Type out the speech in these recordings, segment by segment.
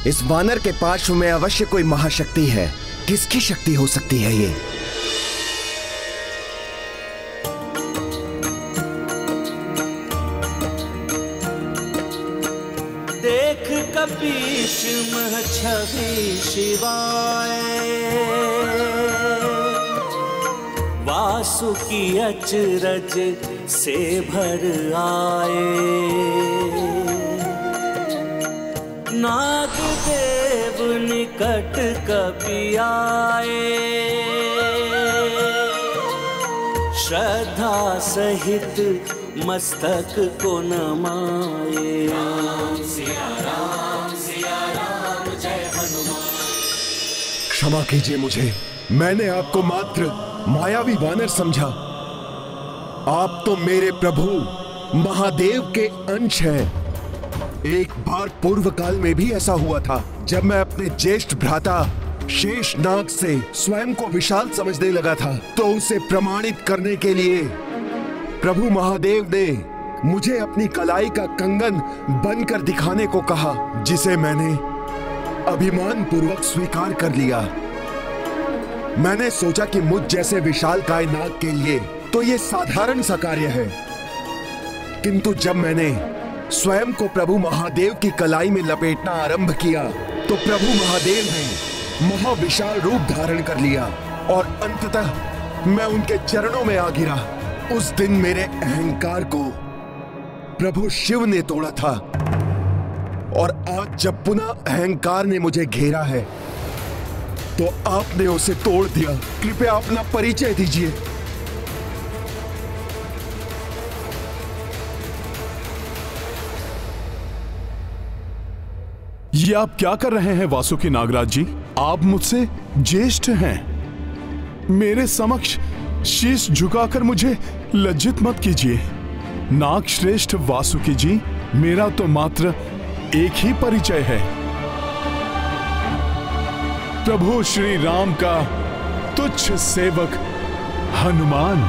इस वानर के पार्श्व में अवश्य कोई महाशक्ति है। किसकी शक्ति हो सकती है ये? देख कपीश मह छवि शिवाय, वासुकी अचरज से भर आए। नाग देव निकट कपि आए, श्रद्धा सहित मस्तक को नमाए। राम सिया राम जय हनुमान। क्षमा कीजिए मुझे, मैंने आपको मात्र मायावी वानर समझा। आप तो मेरे प्रभु महादेव के अंश हैं। एक बार पूर्व काल में भी ऐसा हुआ था, जब मैं अपने ज्येष्ठ भ्राता शेषनाग से स्वयं को विशाल समझने लगा था, तो उसे प्रमाणित करने के लिए प्रभु महादेव ने मुझे अपनी कलाई का कंगन बनकर दिखाने को कहा, जिसे मैंने अभिमान पूर्वक स्वीकार कर लिया। मैंने सोचा कि मुझ जैसे विशालकाय नाग के लिए तो ये साधारण सा कार्य है, किंतु जब मैंने स्वयं को प्रभु महादेव की कलाई में लपेटना आरंभ किया, तो प्रभु महादेव ने महाविशाल रूप धारण कर लिया और अंततः मैं उनके चरणों में आ गिरा। उस दिन मेरे अहंकार को प्रभु शिव ने तोड़ा था, और आज जब पुनः अहंकार ने मुझे घेरा है, तो आपने उसे तोड़ दिया। कृपया अपना परिचय दीजिए। ये आप क्या कर रहे हैं वासुकी नागराज जी? आप मुझसे ज्येष्ठ हैं। मेरे समक्ष शीश झुकाकर मुझे लज्जित मत कीजिए। नाग श्रेष्ठ वासुकी जी, मेरा तो मात्र एक ही परिचय है, प्रभु श्री राम का तुच्छ सेवक हनुमान।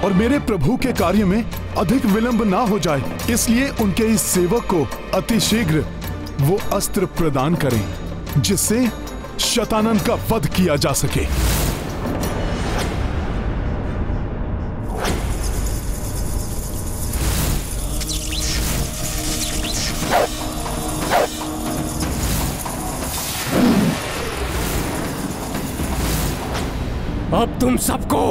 और मेरे प्रभु के कार्य में अधिक विलंब ना हो जाए, इसलिए उनके इस सेवक को अतिशीघ्र वो अस्त्र प्रदान करें, जिससे शतानन का वध किया जा सके। अब तुम सबको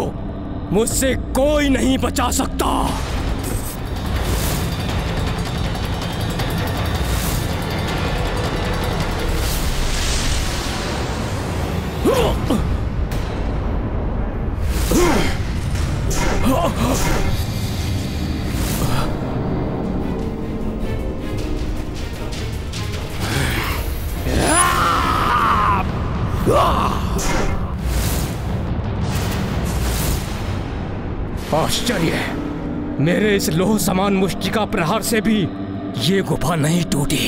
मुझसे कोई नहीं बचा सकता। आश्चर्य है, मेरे इस लोह समान मुष्टिका प्रहार से भी ये गुफा नहीं टूटी।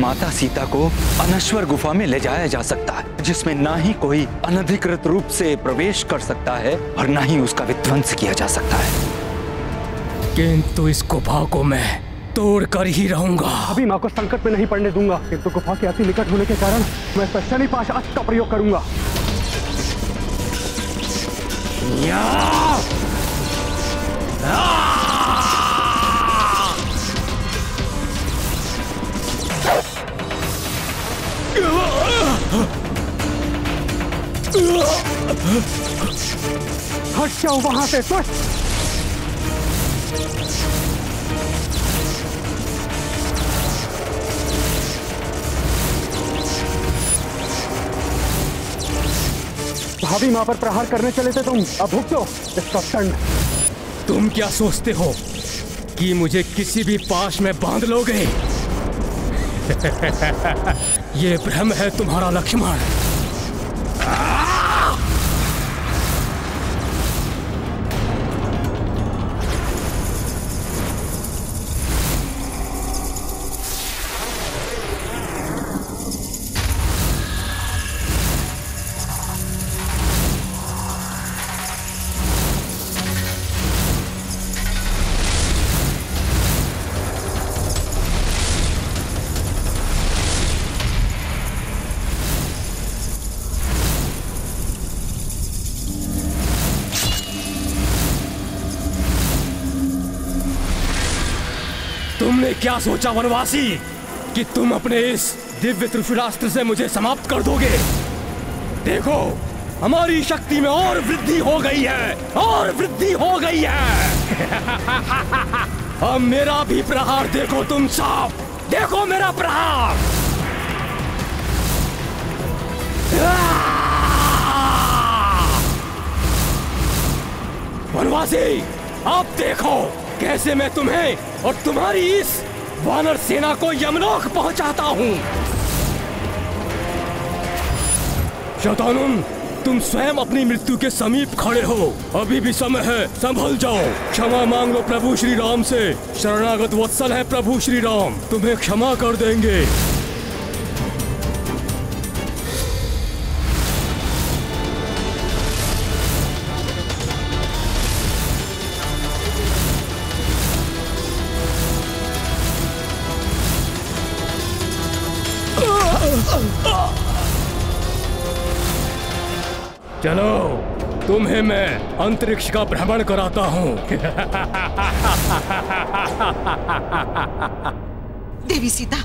माता सीता को अनश्वर गुफा में ले जाया जा सकता है, जिसमें ना ही कोई अनधिकृत रूप से प्रवेश कर सकता है और ना ही उसका विध्वंस किया जा सकता है। किंतु इस गुफा को मैं तोड़ कर ही रहूंगा। अभी माँ को संकट में नहीं पड़ने दूंगा, किंतु गुफा के अति निकट होने के कारण मैं इस पर शनि पाश अस्त्र का प्रयोग करूंगा। हट जाओ वहां से। भाभी माँ पर प्रहार करने चले थे तुम, अब भुगतो इसका दंड। तुम क्या सोचते हो कि मुझे किसी भी पाश में बांध लोगे? ये भ्रम है तुम्हारा लक्ष्मण। तुमने क्या सोचा वनवासी कि तुम अपने इस दिव्य त्रिशूलास्त्र से मुझे समाप्त कर दोगे? देखो, हमारी शक्ति में और वृद्धि हो गई है, और वृद्धि हो गई है। अब मेरा भी प्रहार देखो तुम सब, देखो मेरा प्रहार। वनवासी, अब देखो कैसे मैं तुम्हें और तुम्हारी इस वानर सेना को यमलोक पहुंचाता हूं। शैतानुन, तुम स्वयं अपनी मृत्यु के समीप खड़े हो। अभी भी समय है, संभल जाओ। क्षमा मांग लो प्रभु श्री राम से। शरणागत वत्सल है प्रभु श्री राम, तुम्हें क्षमा कर देंगे। चलो, तुम्हें मैं अंतरिक्ष का भ्रमण कराता हूँ। देवी सीता,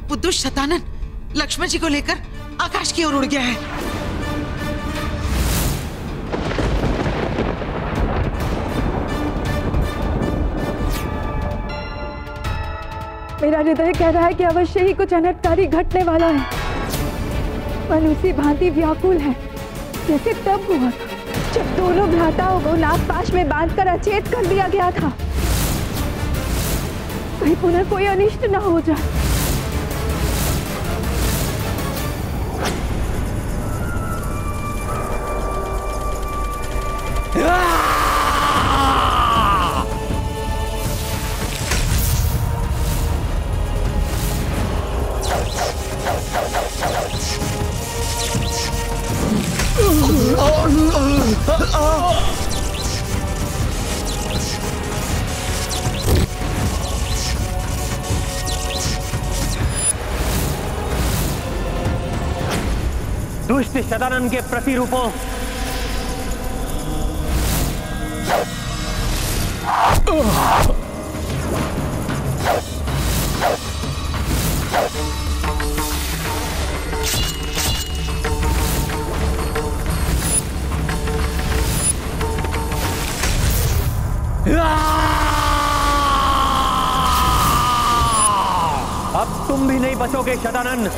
वो दुष्ट शतानन लक्ष्मण जी को लेकर आकाश की ओर उड़ गया है। मेरा हृदय कह रहा है कि अवश्य ही कुछ अनर्थकारी घटने वाला है। मन उसी भांति व्याकुल है जैसे तब हुआ था जब दोनों भ्राताओं को नागपाश में बांधकर अचेत कर दिया गया था। कहीं पुनः कोई अनिष्ट न हो जाए। दुष्ट शतानन के प्रतिरूपों, अब तुम भी नहीं बचोगे शतानन।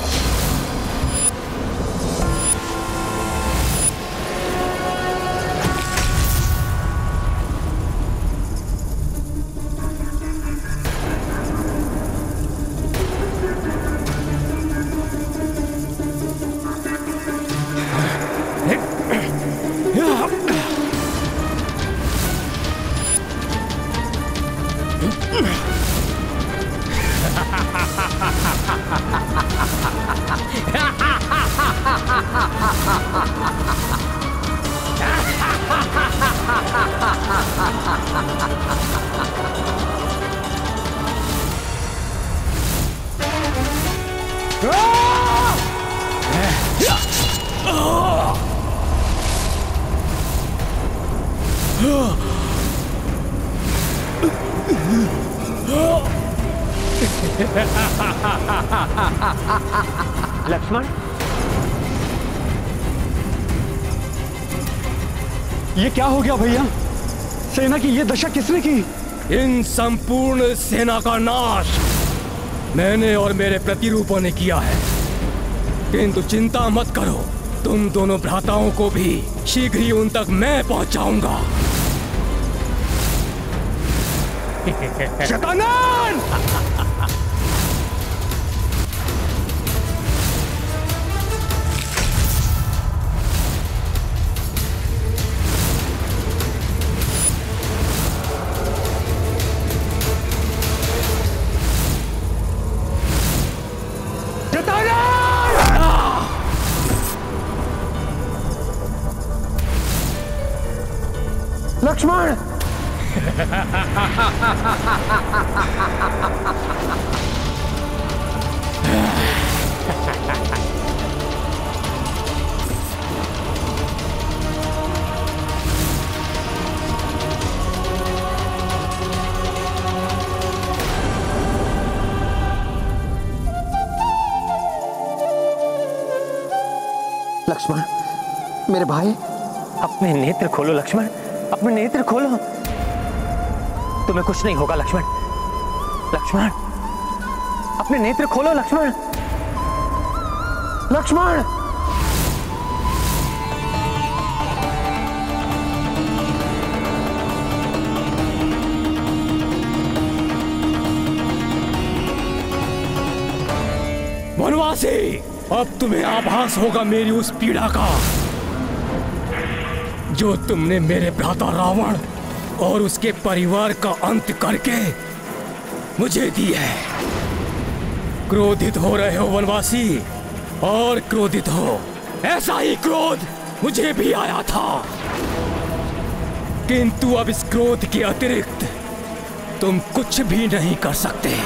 लक्ष्मण, ये क्या हो गया भैया? सेना की ये दशा किसने की? इन संपूर्ण सेना का नाश मैंने और मेरे प्रतिरूपों ने किया है। किंतु चिंता मत करो, तुम दोनों भ्राताओं को भी शीघ्र ही उन तक मैं पहुंचाऊंगा। शतानन! लक्ष्मण! लक्ष्मण, मेरे भाई, अपने नेत्र खोलो लक्ष्मण, अपने नेत्र खोलो। तुम्हें कुछ नहीं होगा लक्ष्मण। लक्ष्मण, अपने नेत्र खोलो लक्ष्मण। लक्ष्मण, वनवासी, अब तुम्हें आभास होगा मेरी उस पीड़ा का जो तुमने मेरे भ्राता रावण और उसके परिवार का अंत करके मुझे दी है। क्रोधित हो रहे हो वनवासी, और क्रोधित हो। ऐसा ही क्रोध मुझे भी आया था, किंतु अब इस क्रोध के अतिरिक्त तुम कुछ भी नहीं कर सकते।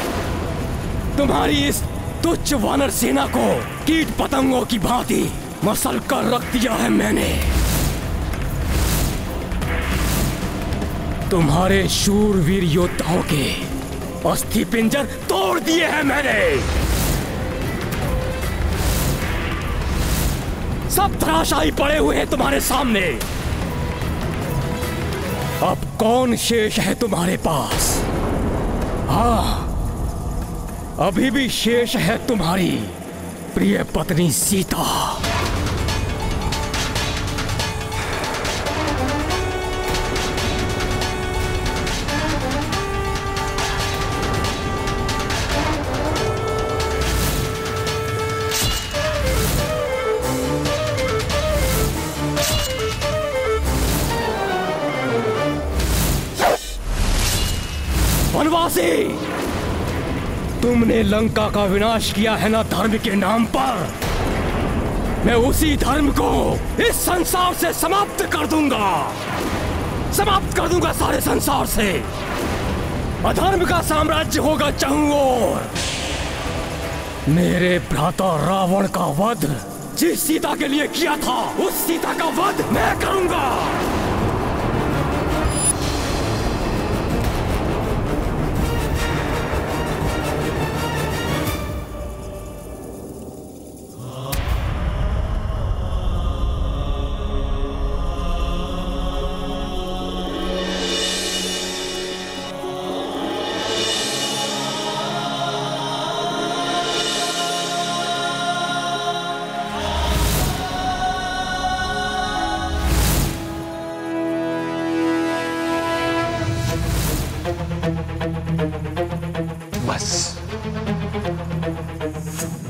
तुम्हारी इस तुच्छ वानर सेना को कीट पतंगों की भांति मसल कर रख दिया है मैंने। तुम्हारे शूरवीर योद्धाओं के अस्थि पिंजर तोड़ दिए हैं मैंने। सब धराशायी पड़े हुए हैं तुम्हारे सामने। अब कौन शेष है तुम्हारे पास? हाँ, अभी भी शेष है तुम्हारी प्रिय पत्नी सीता। वनवासी, तुमने लंका का विनाश किया है ना धर्म के नाम पर। मैं उसी धर्म को इस संसार से समाप्त कर दूंगा, समाप्त कर दूंगा सारे संसार से। अधर्म का साम्राज्य होगा चारों ओर। मेरे भ्राता रावण का वध जिस सीता के लिए किया था, उस सीता का वध मैं करूंगा।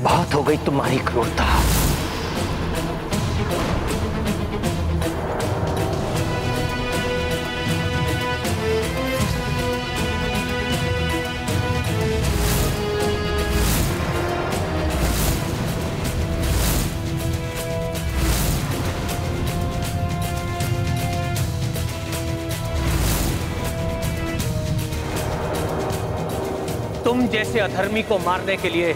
बहुत हो गई तुम्हारी क्रूरता। तुम जैसे अधर्मी को मारने के लिए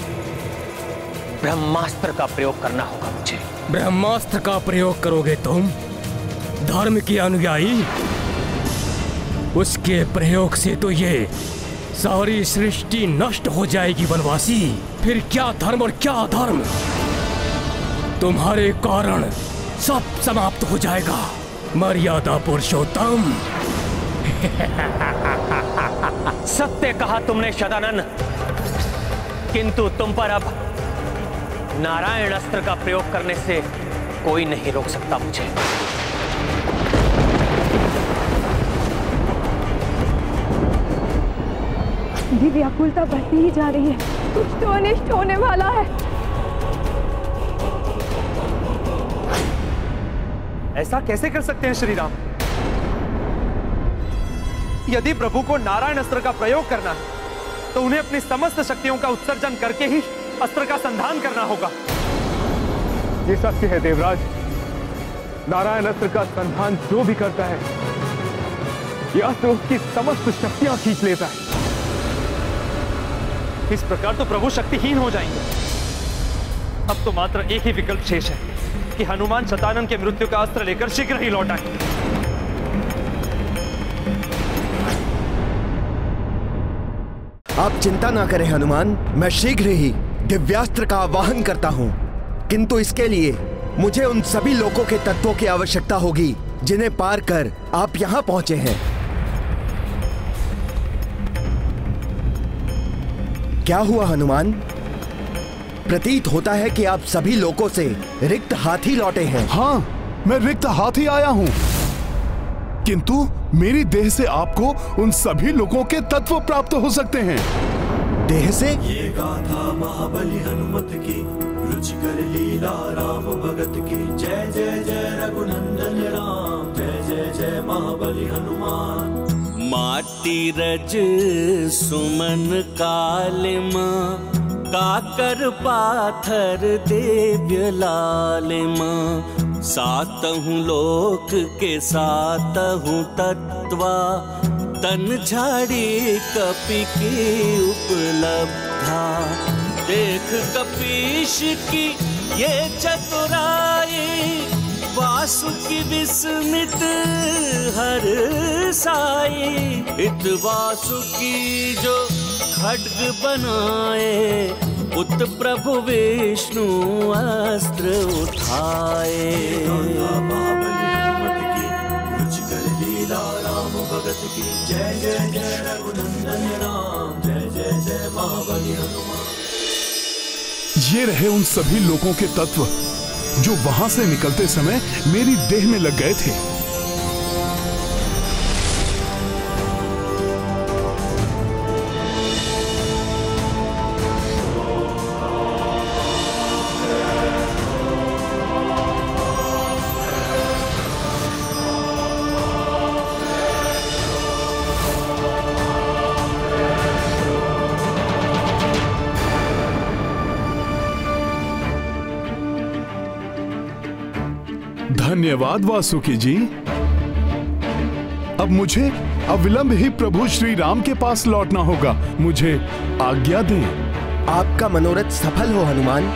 ब्रह्मास्त्र का प्रयोग करना होगा मुझे। ब्रह्मास्त्र का प्रयोग करोगे तुम, धर्म की अनुयायी? उसके प्रयोग से तो ये सारी सृष्टि नष्ट हो जाएगी वनवासी। फिर क्या धर्म और क्या अधर्म, तुम्हारे कारण सब समाप्त हो जाएगा। मर्यादा पुरुषोत्तम। सत्य कहा तुमने शतानन, किंतु तुम पर अब नारायण अस्त्र का प्रयोग करने से कोई नहीं रोक सकता मुझे। मेरी व्याकुलता बढ़ती ही जा रही है। कुछ तो अनिष्ट होने वाला है। ऐसा कैसे कर सकते हैं श्री राम? यदि प्रभु को नारायण अस्त्र का प्रयोग करना है तो उन्हें अपनी समस्त शक्तियों का उत्सर्जन करके ही अस्त्र का संधान करना होगा। ये सत्य है देवराज। नारायण अस्त्र का संधान जो भी करता है, ये अस्त्र उसकी समस्त शक्तियां खींच लेता है। इस प्रकार तो प्रभु शक्तिहीन हो जाएंगे। अब तो मात्र एक ही विकल्प शेष है कि हनुमान शतानन के मृत्यु का अस्त्र लेकर शीघ्र ही लौट आए। आप चिंता ना करें हनुमान, मैं शीघ्र ही दिव्यास्त्र का आवाहन करता हूं। किंतु इसके लिए मुझे उन सभी लोकों के तत्वों की आवश्यकता होगी जिन्हें पार कर आप यहां पहुंचे हैं। क्या हुआ हनुमान? प्रतीत होता है कि आप सभी लोकों से रिक्त हाथ ही लौटे हैं। हाँ, मैं रिक्त हाथ ही आया हूं, किंतु मेरी देह से आपको उन सभी लोगों के तत्व प्राप्त हो सकते हैं। देह से? ये गाथा महाबली हनुमत की, रुचिकर लीला राम भगत की। जय जय जय रघुनंदन राम, जय जय जय महाबली हनुमान। माटी रज सुमन कालिमा, काकर पाथर देव्य लालिमा। सातहु लोक के सातहु तत्वा, तन झाड़ी कपि की उपलब्धा। देख कपीश की ये चतुराई, वासुकी विस्मित हर साई। इत वासुकी जो खड्ग बनाए, उत प्रभु विष्णु अस्त्र उठाए। भगत की जय जय जय रघुनंदन राम, जय जय जय महाबली हनुमान। ये रहे उन सभी लोगों के तत्व जो वहां से निकलते समय मेरी देह में लग गए थे। धन्यवाद वासुकी जी। अब मुझे अविलंब ही प्रभु श्री राम के पास लौटना होगा। मुझे आज्ञा दें। आपका मनोरथ सफल हो हनुमान।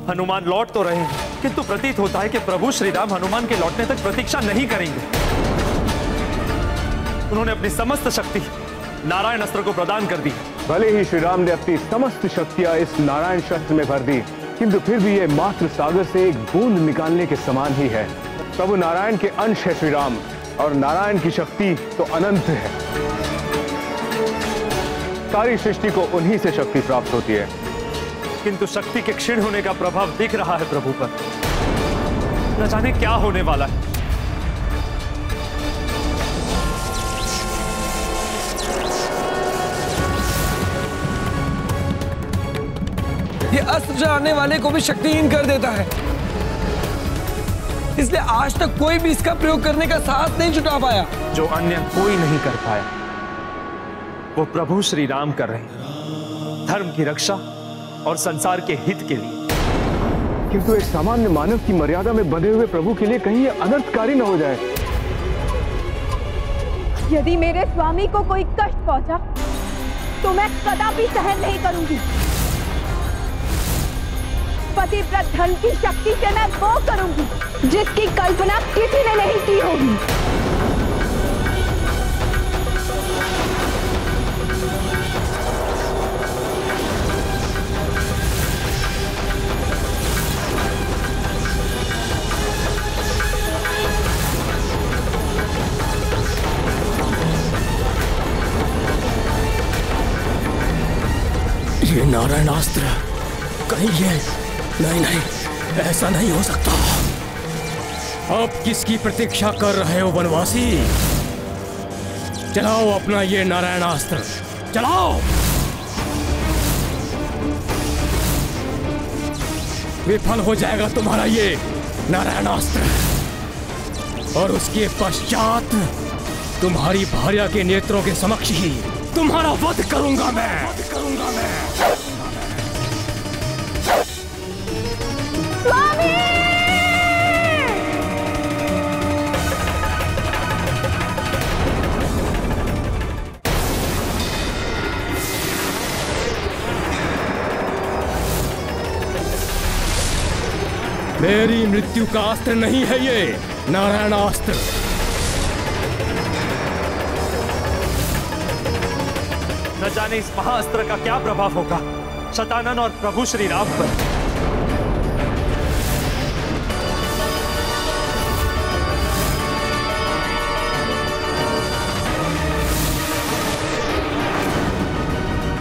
हनुमान लौट तो रहे हैं, किंतु प्रतीत होता है कि प्रभु श्री राम हनुमान के लौटने तक प्रतीक्षा नहीं करेंगे। उन्होंने अपनी समस्त शक्ति नारायण अस्त्र को प्रदान कर दी। भले ही श्री राम ने अपनी समस्त शक्तियां इस नारायण शस्त्र में भर दी, किंतु फिर भी ये मात्र सागर से एक बूंद निकालने के समान ही है। प्रभु नारायण के अंश है श्री राम, और नारायण की शक्ति तो अनंत है। सारी सृष्टि को उन्हीं से शक्ति प्राप्त होती है। किंतु शक्ति के क्षीण होने का प्रभाव दिख रहा है प्रभु पर। न जाने क्या होने वाला है। ये अस्त्र चलाने वाले को भी शक्तिहीन कर देता है, इसलिए आज तक कोई भी इसका प्रयोग करने का साहस नहीं जुटा पाया। जो अन्य कोई नहीं कर पाया, वो प्रभु श्री राम कर रहे हैं, धर्म की रक्षा और संसार के हित के लिए। किंतु एक सामान्य मानव की मर्यादा में बंधे हुए प्रभु के लिए कहीं यह अनर्थकारी न हो जाए। यदि मेरे स्वामी को कोई कष्ट पहुंचा तो मैं कदापि सहन नहीं करूंगी। पतिव्रत धन की शक्ति से मैं वो करूंगी जिसकी कल्पना किसी ने नहीं की होगी। ये नारायणास्त्र कहीं ये नहीं, ऐसा नहीं हो सकता। अब किसकी प्रतीक्षा कर रहे हो वनवासी? चलाओ अपना ये नारायणास्त्र, चलाओ। विफल हो जाएगा तुम्हारा ये नारायणास्त्र, और उसके पश्चात तुम्हारी भार्या के नेत्रों के समक्ष ही तुम्हारा वध करूंगा मैं। स्वामी! मेरी मृत्यु का अस्त्र नहीं है ये, नारायणास्त्र। न जाने इस महाअस्त्र का क्या प्रभाव होगा शतानन और प्रभु श्री राम पर।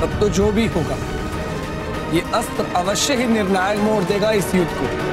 अब तो जो भी होगा, ये अस्त्र अवश्य ही निर्णायक मोड़ देगा इस युद्ध को।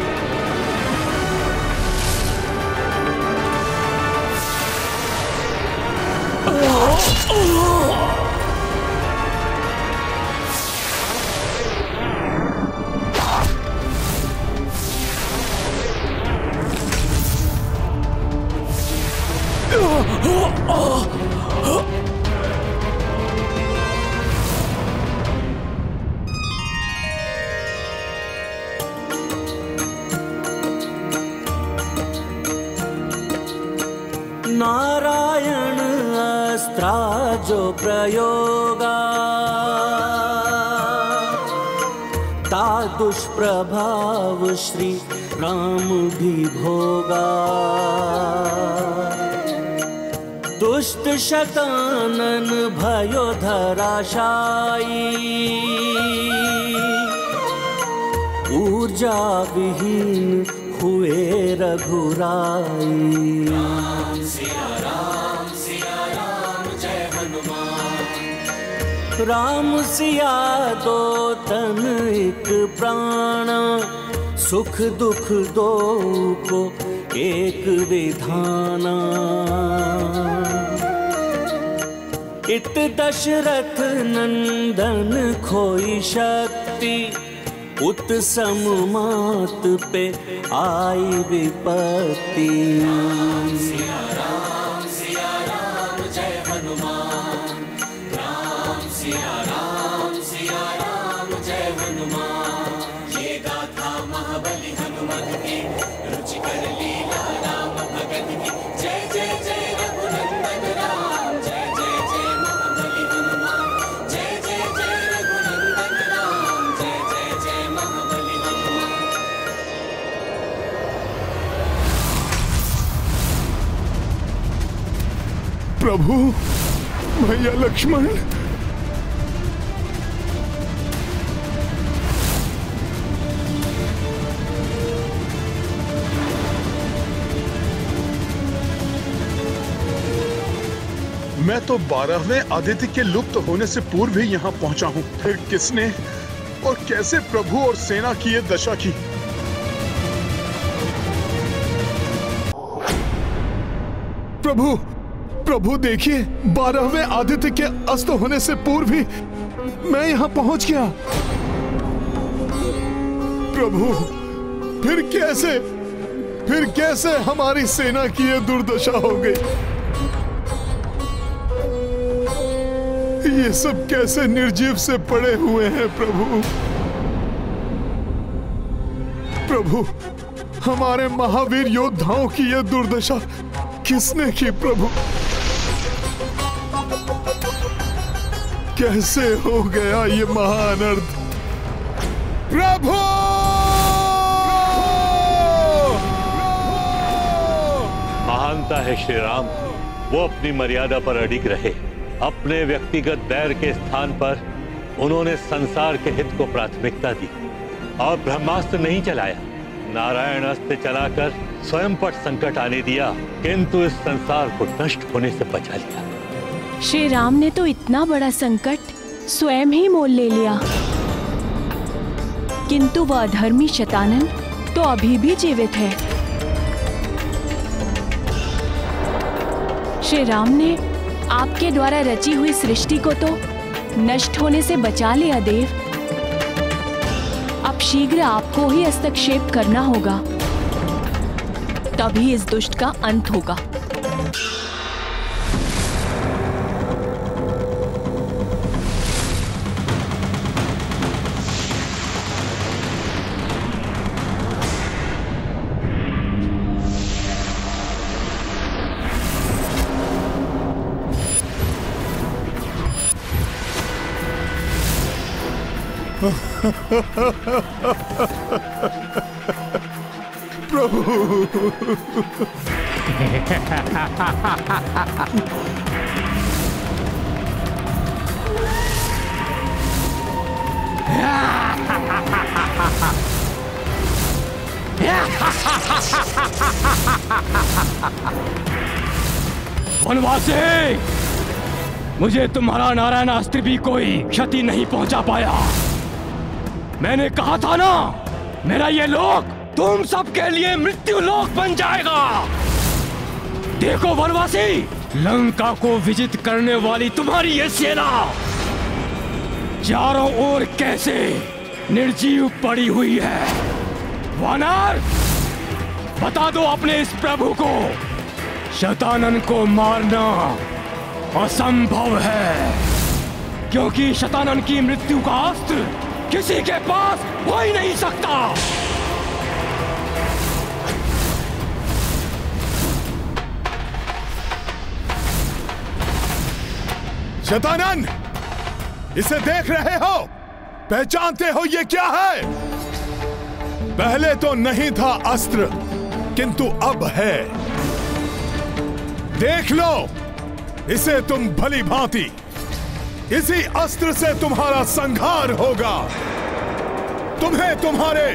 नारायण अस्त्रा जो प्रयोगा ता दुष्प्रभाव श्री राम भी भोगा। दुष्ट शतानन भयो धराशायी ऊर्जा विहीन हुए रघुराई। राम सिया राम जय हनुमान। राम सिया दो तन एक प्राण सुख दुख दो को एक विधाना। इत दशरथ नंदन खोई शक्ति उत सममात पे आई विपत्ति। राम सिया राम जय हनुमान। राम सिया राम जय हनुमान। ये गाथा महाबली हनुमत की रुचिकर लीला राम भगत की। जय जय जय रघुनंदन राम जय जय जय महाबली हनुमान। जय जय जय रघुनंदन राम जय जय जय महाबली हनुमान। प्रभु, भैया लक्ष्मण, मैं तो 12वें आदित्य के लुप्त होने से पूर्व ही यहाँ पहुंचा हूँ। फिर किसने और कैसे प्रभु और सेना की ये दशा की? प्रभु, प्रभु देखिए, 12वें आदित्य के अस्त होने से पूर्व ही मैं यहाँ पहुंच गया। प्रभु, फिर कैसे हमारी सेना की ये दुर्दशा हो गई? ये सब कैसे निर्जीव से पड़े हुए हैं प्रभु? प्रभु, हमारे महावीर योद्धाओं की यह दुर्दशा किसने की प्रभु? कैसे हो गया ये महाअनर्थ? प्रभु! महानता है श्री राम, वो अपनी मर्यादा पर अडिग रहे। अपने व्यक्तिगत दैर के स्थान पर उन्होंने संसार के हित को प्राथमिकता दी और ब्रह्मास्त्र नहीं चलाया। नारायण अस्त्र चलाकर स्वयं पर संकट आने दिया, किंतु इस संसार को नष्ट होने से बचा लिया। श्री राम ने तो इतना बड़ा संकट स्वयं ही मोल ले लिया, किंतु वह अधर्मी शतानन तो अभी भी जीवित है। श्री राम ने आपके द्वारा रची हुई सृष्टि को तो नष्ट होने से बचा लिया देव। अब शीघ्र आपको ही हस्तक्षेप करना होगा, तभी इस दुष्ट का अंत होगा। प्रभु। वनवासी, मुझे तुम्हारा नारायण अस्त्र भी कोई क्षति नहीं पहुंचा पाया। मैंने कहा था ना, मेरा ये लोक तुम सबके लिए मृत्यु लोक बन जाएगा। देखो वनवासी, लंका को विजित करने वाली तुम्हारी ये सेना चारों ओर कैसे निर्जीव पड़ी हुई है। वानर, बता दो अपने इस प्रभु को, शतानन को मारना असंभव है, क्योंकि शतानन की मृत्यु का अस्त्र किसी के पास हो ही नहीं सकता। शतानन, इसे देख रहे हो? पहचानते हो ये क्या है? पहले तो नहीं था अस्त्र, किंतु अब है। देख लो इसे तुम भली भांति। इसी अस्त्र से तुम्हारा संहार होगा। तुम्हें तुम्हारे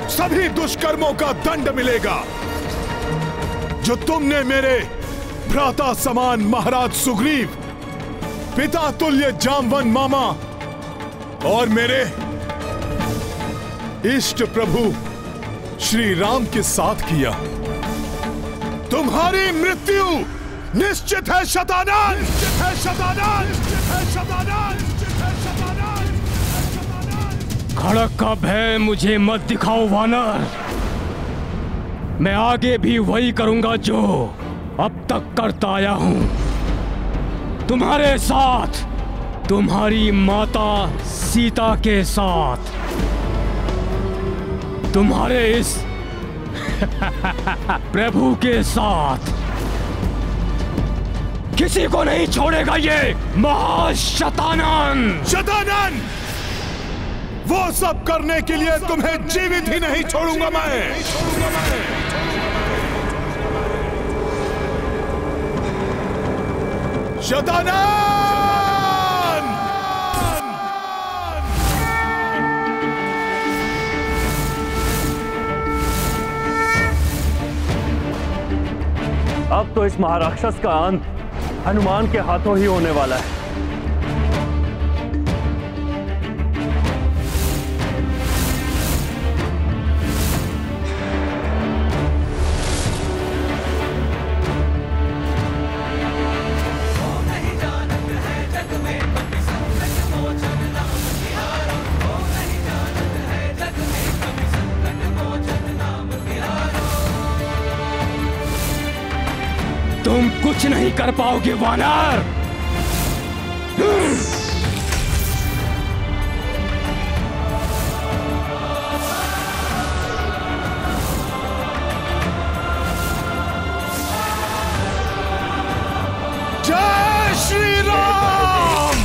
सभी दुष्कर्मों का दंड मिलेगा जो तुमने मेरे भ्राता समान महाराज सुग्रीव, पिता तुल्य जामवन मामा और मेरे इष्ट प्रभु श्री राम के साथ किया। तुम्हारी मृत्यु निश्चित है शतानन, निश्चित है शतानन, निश्चित है शतानन, निश्चित है शतानन। खड़क का भय मुझे मत दिखाओ वानर। मैं आगे भी वही करूंगा जो अब तक करता आया हूं। तुम्हारे साथ, तुम्हारी माता सीता के साथ, तुम्हारे इस प्रभु के साथ किसी को नहीं छोड़ेगा ये महाशतानन। शतानन, वो सब करने के लिए तुम्हें जीवित ही नहीं छोड़ूंगा मैं। शतानन! अब तो इस महाराक्षस का अंत हनुमान के हाथों ही होने वाला है। तुम कुछ नहीं कर पाओगे वानर। जय श्री राम।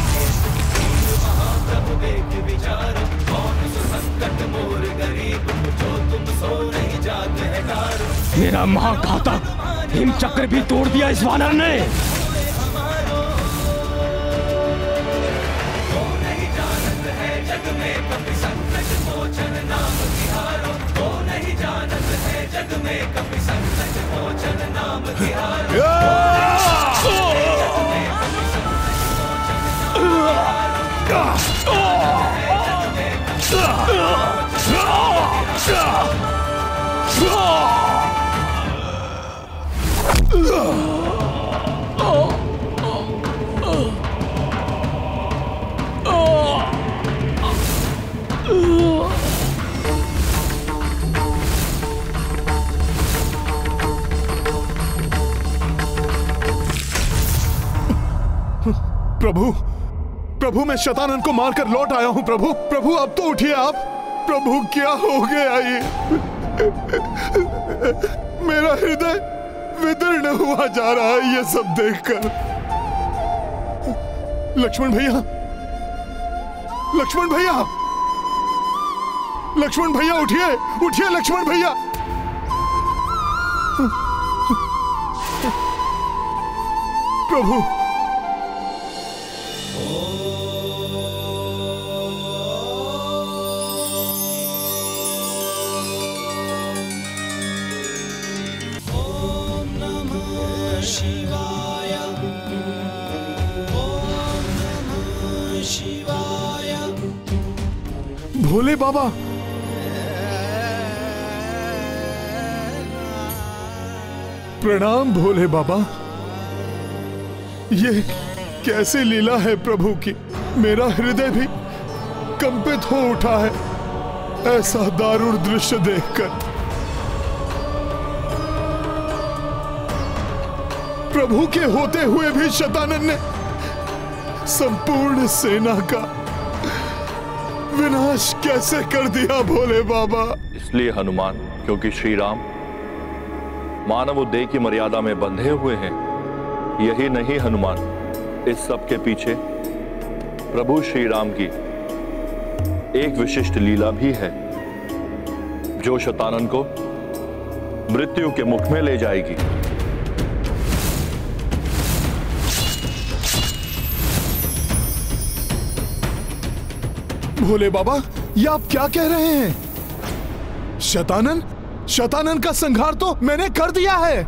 मेरा महाघातक हिम चक्र भी तोड़ दिया इस वानर ने। प्रभु, प्रभु, मैं शतानन को मारकर लौट आया हूं। प्रभु, प्रभु, अब तो उठिए आप। प्रभु, क्या हो गया ये? मेरा हृदय विदीर्ण हुआ जा रहा है ये सब देखकर। लक्ष्मण भैया, लक्ष्मण भैया, लक्ष्मण भैया, उठिए, उठिए लक्ष्मण भैया। प्रभु, भोले बाबा, प्रणाम भोले बाबा। ये कैसी लीला है प्रभु की, मेरा हृदय भी कंपित हो उठा है ऐसा दारुण दृश्य देखकर। प्रभु के होते हुए भी शतानन ने संपूर्ण सेना का विनाश कैसे कर दिया भोले बाबा? इसलिए हनुमान, क्योंकि श्री राम मानव उद्देय की मर्यादा में बंधे हुए हैं। यही नहीं हनुमान, इस सब के पीछे प्रभु श्री राम की एक विशिष्ट लीला भी है, जो शतानन को मृत्यु के मुख में ले जाएगी। भोले बाबा, ये आप क्या कह रहे हैं? शतानन का संहार तो मैंने कर दिया है।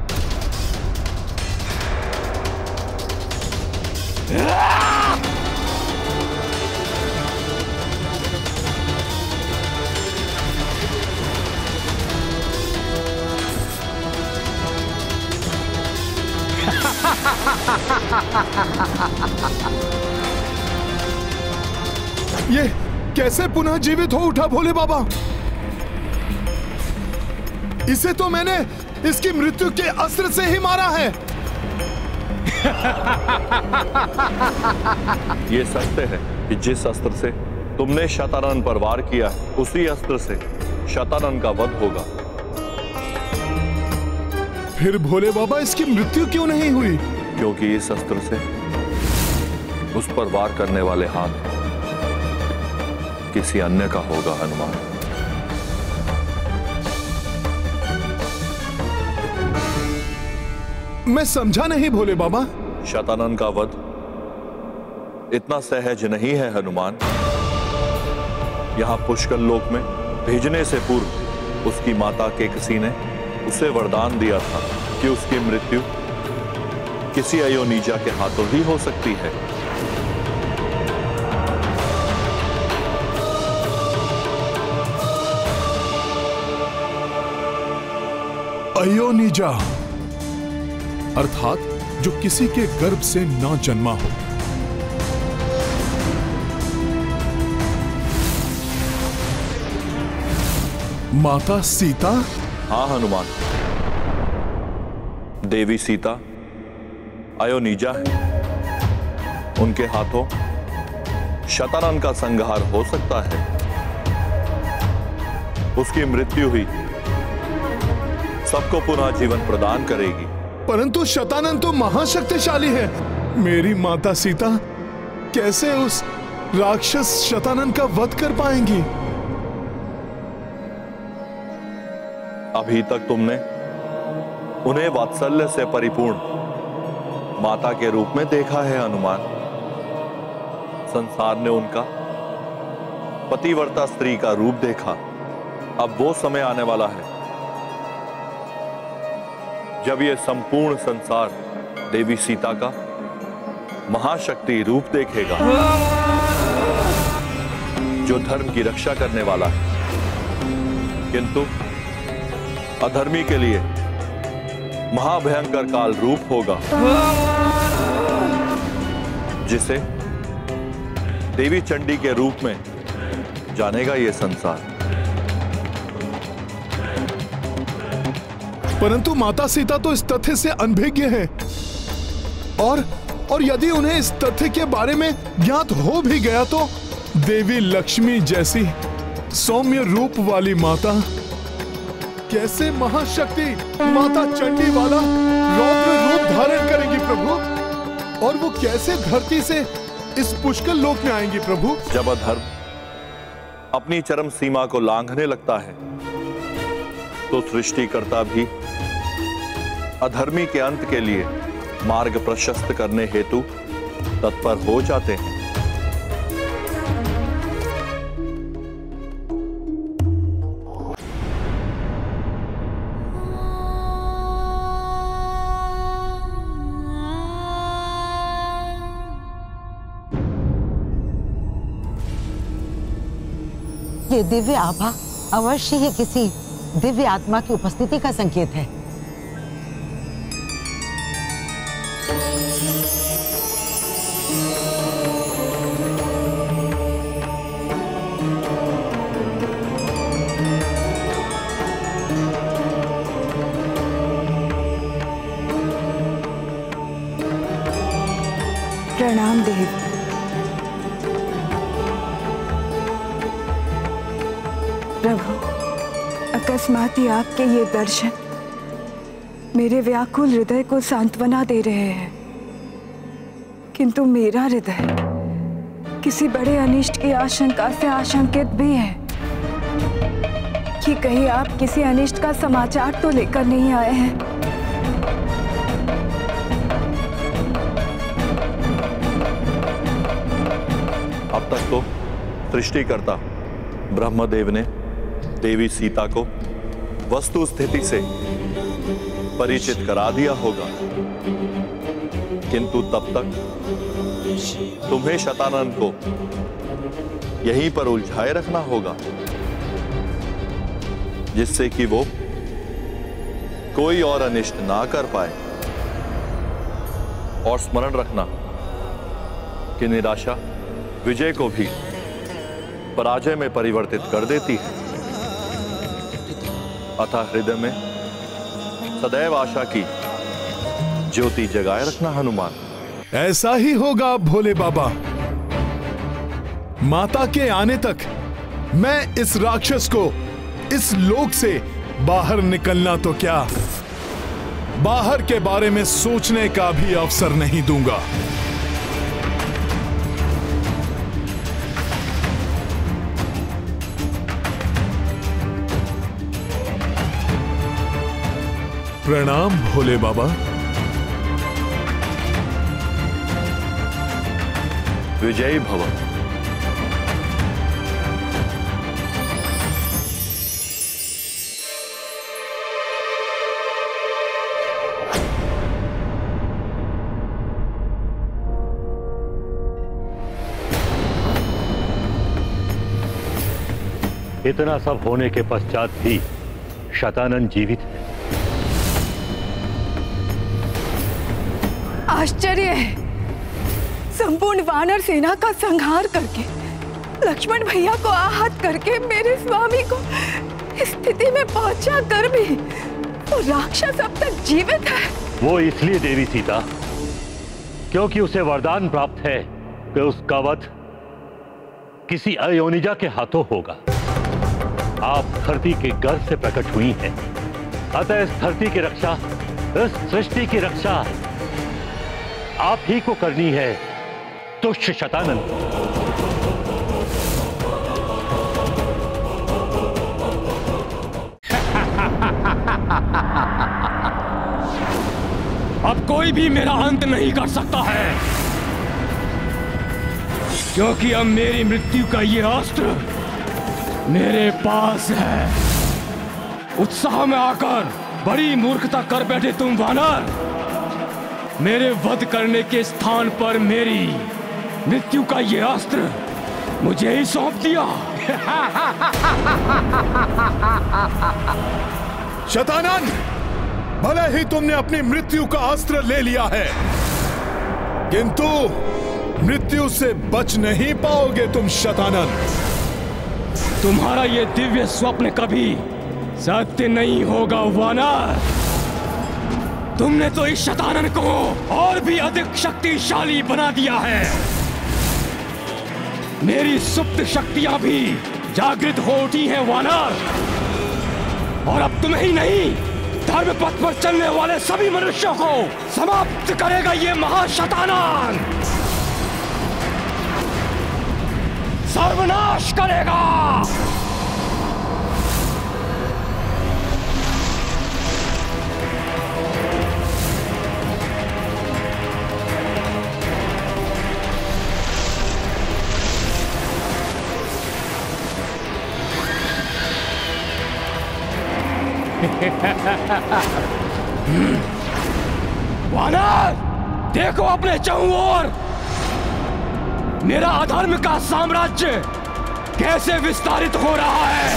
ये कैसे पुनः जीवित हो उठा भोले बाबा? इसे तो मैंने इसकी मृत्यु के अस्त्र से ही मारा है। ये सत्य है कि जिस अस्त्र से तुमने शतानन पर वार किया है, उसी अस्त्र से शतानन का वध होगा। फिर भोले बाबा, इसकी मृत्यु क्यों नहीं हुई? क्योंकि इस अस्त्र से उस पर वार करने वाले हाथ किसी अन्य का होगा हनुमान। मैं समझा नहीं भोले बाबा। शतानन का वध इतना सहज नहीं है हनुमान। यहां पुष्कर लोक में भेजने से पूर्व उसकी माता केकसी ने उसे वरदान दिया था कि उसकी मृत्यु किसी अयोनिजा के हाथों ही हो सकती है। अयोनिजा अर्थात जो किसी के गर्भ से न जन्मा हो। माता सीता? हाँ हनुमान, देवी सीता अयोनिजा है। उनके हाथों शतानन का संहार हो सकता है। उसकी मृत्यु हुई सबको पुनः जीवन प्रदान करेगी। परंतु शतानन तो महाशक्तिशाली है। मेरी माता सीता कैसे उस राक्षस शतानन का वध कर पाएंगी? अभी तक तुमने उन्हें वात्सल्य से परिपूर्ण माता के रूप में देखा है हनुमान। संसार ने उनका पतिव्रता स्त्री का रूप देखा। अब वो समय आने वाला है जब यह संपूर्ण संसार देवी सीता का महाशक्ति रूप देखेगा, जो धर्म की रक्षा करने वाला है, किंतु अधर्मी के लिए महाभयंकर काल रूप होगा, जिसे देवी चंडी के रूप में जानेगा यह संसार। परंतु माता सीता तो इस तथ्य से अनभिज्ञ है, और यदि उन्हें इस तथ्य के बारे में ज्ञात हो भी गया तो देवी लक्ष्मी जैसी सौम्य रूप वाली माता कैसे महाशक्ति माता चंडी वाला रौद्र रूप धारण करेंगी प्रभु? और वो कैसे धरती से इस पुष्कर लोक में आएंगी प्रभु? जब अधर्म अपनी चरम सीमा को लांघने लगता है तो सृष्टिकर्ता भी अधर्मी के अंत के लिए मार्ग प्रशस्त करने हेतु तत्पर हो जाते हैं। ये दिव्य आभा अवश्य ही किसी दिव्य आत्मा की उपस्थिति का संकेत है। प्रणाम देव। प्रभु, अकस्मात ही आपके ये दर्शन मेरे व्याकुल हृदय को सांत्वना दे रहे हैं, किंतु मेरा हृदय किसी बड़े अनिष्ट की आशंका से आशंकित भी है कि कहीं आप किसी अनिष्ट का समाचार तो लेकर नहीं आए हैं। अब तक तो सृष्टिकर्ता ब्रह्मदेव ने देवी सीता को वस्तु स्थिति से परिचित करा दिया होगा, किंतु तब तक तुम्हें शतानन को यहीं पर उलझाए रखना होगा, जिससे कि वो कोई और अनिष्ट ना कर पाए। और स्मरण रखना कि निराशा विजय को भी पराजय में परिवर्तित कर देती है, अतः हृदय में सदैव आशा की ज्योति जगाए रखना हनुमान। ऐसा ही होगा भोले बाबा। माता के आने तक मैं इस राक्षस को इस लोक से बाहर निकलना तो क्या, बाहर के बारे में सोचने का भी अवसर नहीं दूंगा। प्रणाम भोले बाबा। विजयी भव। इतना सब होने के पश्चात भी शतानन जीवित है। आश्चर्य है, संपूर्ण वानर सेना का संहार करके, लक्ष्मण भैया को आहत करके मेरे स्वामी को इस स्थिति में पहुंचा कर भी वो राक्षस अब तक जीवित है। वो इसलिए देवी सीता क्योंकि उसे वरदान प्राप्त है कि उसका वध किसी अयोनिजा के हाथों होगा। आप धरती के गर्भ से प्रकट हुई हैं, अतः इस धरती की रक्षा, इस सृष्टि की रक्षा आप ही को करनी है, तुष्ट शतानन। अब कोई भी मेरा अंत नहीं कर सकता है, क्योंकि अब मेरी मृत्यु का ये अस्त्र मेरे पास है। उत्साह में आकर बड़ी मूर्खता कर बैठे तुम वानर। मेरे वध करने के स्थान पर मेरी मृत्यु का ये अस्त्र मुझे ही सौंप दिया। शतानन, भले ही तुमने अपनी मृत्यु का अस्त्र ले लिया है, किंतु मृत्यु से बच नहीं पाओगे तुम शतानन। तुम्हारा ये दिव्य स्वप्न कभी सत्य नहीं होगा वानर। तुमने तो इस शतानन को और भी अधिक शक्तिशाली बना दिया है। मेरी सुप्त शक्तियां भी जागृत हो उठी हैं वानर, और अब तुम्हें ही नहीं, धर्म पथ पर चलने वाले सभी मनुष्यों को समाप्त करेगा ये महाशतानन, सर्वनाश करेगा। वानर, देखो अपने चारों ओर मेरा अधर्म का साम्राज्य कैसे विस्तारित हो रहा है।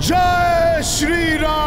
जय श्री राम।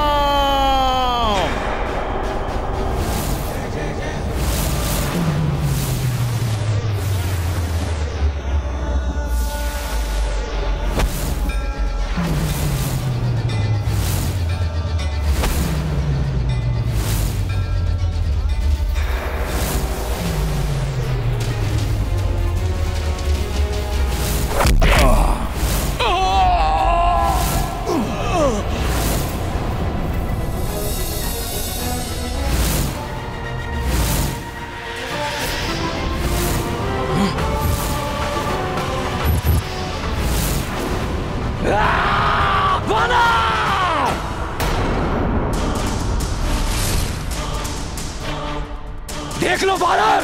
देख लो वानर,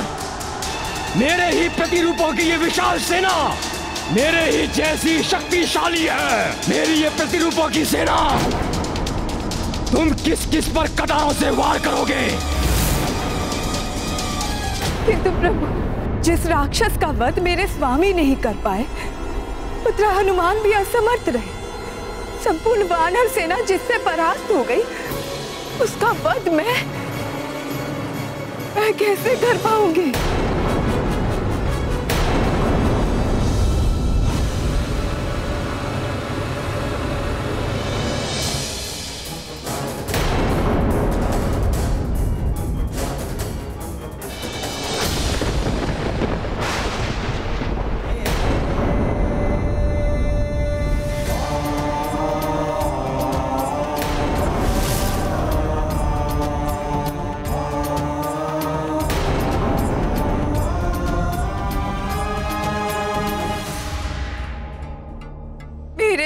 मेरे ही प्रतिरूपों की ये विशाल सेना मेरे ही जैसी शक्तिशाली है। मेरी ये प्रतिरूपों की सेना, तुम किस किस पर कटारों से वार करोगे? किंतु प्रभु, जिस राक्षस का वध मेरे स्वामी नहीं कर पाए, पुत्र हनुमान भी असमर्थ रहे। संपूर्ण वानर सेना जिससे परास्त हो गई, उसका वध मैं कैसे कर पाऊंगी?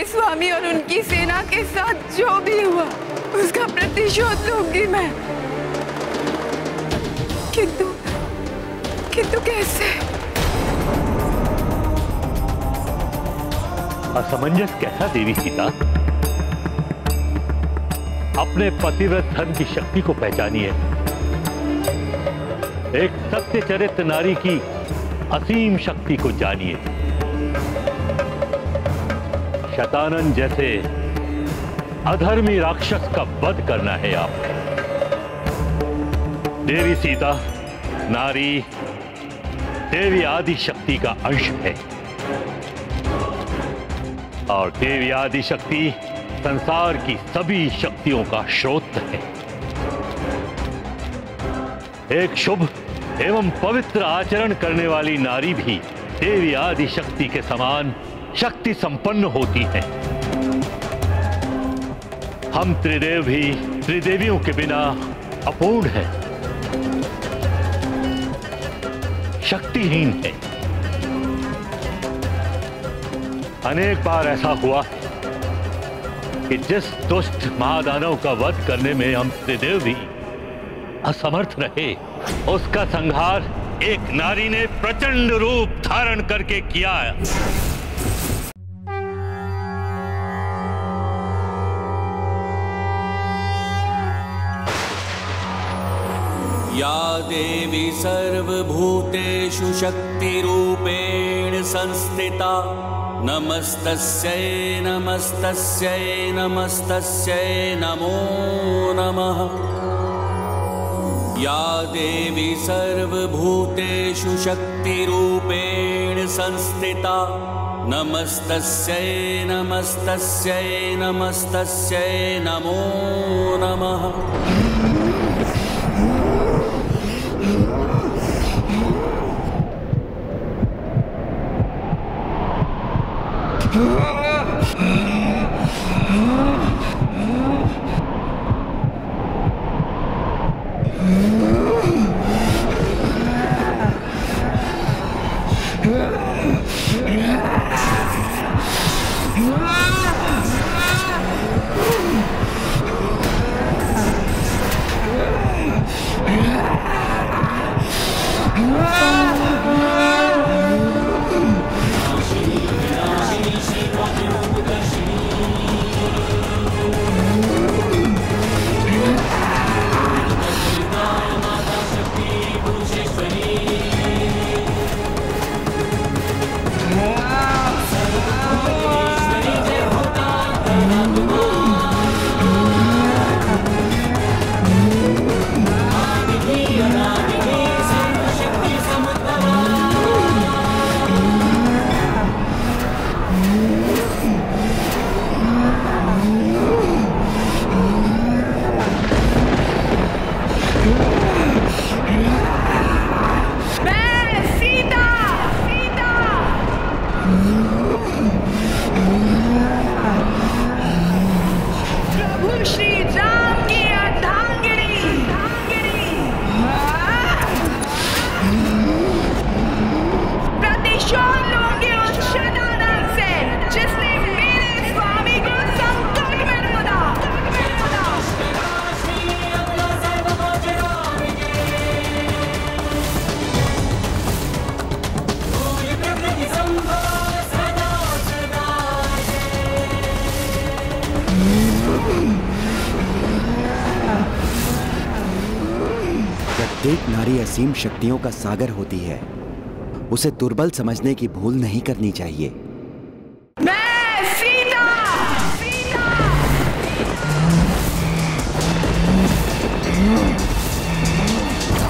स्वामी और उनकी सेना के साथ जो भी हुआ उसका प्रतिशोध लूंगी मैं। किंतु कैसे? असमंजस कैसा देवी सीता? अपने पतिव्रत धर्म की शक्ति को पहचानिए। एक सत्य चरित्र नारी की असीम शक्ति को जानिए। शतानन जैसे अधर्मी राक्षस का वध करना है आपको। देवी सीता नारी देवी आदि शक्ति का अंश है और देवी आदि शक्ति संसार की सभी शक्तियों का स्रोत है। एक शुभ एवं पवित्र आचरण करने वाली नारी भी देवी आदि शक्ति के समान शक्ति संपन्न होती है। हम त्रिदेव भी त्रिदेवियों के बिना अपूर्ण हैं, शक्तिहीन हैं। अनेक बार ऐसा हुआ कि जिस दुष्ट महादानव का वध करने में हम त्रिदेव भी असमर्थ रहे, उसका संहार एक नारी ने प्रचंड रूप धारण करके किया है। या देवी सर्वभूतेषु शक्तिरूपेण संस्थिता नमस्तस्यै नमस्तस्यै नमस्तस्यै नमो नमः। या देवी सर्वभूतेषु शक्तिरूपेण संस्थिता नमस्तस्यै नमस्तस्यै नमस्तस्यै नमो नमः। श्री राम की अर्धांगिनी प्रतिशोध लूंगी उस शतानंद से जिसने मेरे स्वामी को संकट में डाला। प्रत्येक नारी असीम शक्तियों का सागर होती है, उसे दुर्बल समझने की भूल नहीं करनी चाहिए। मैं सीता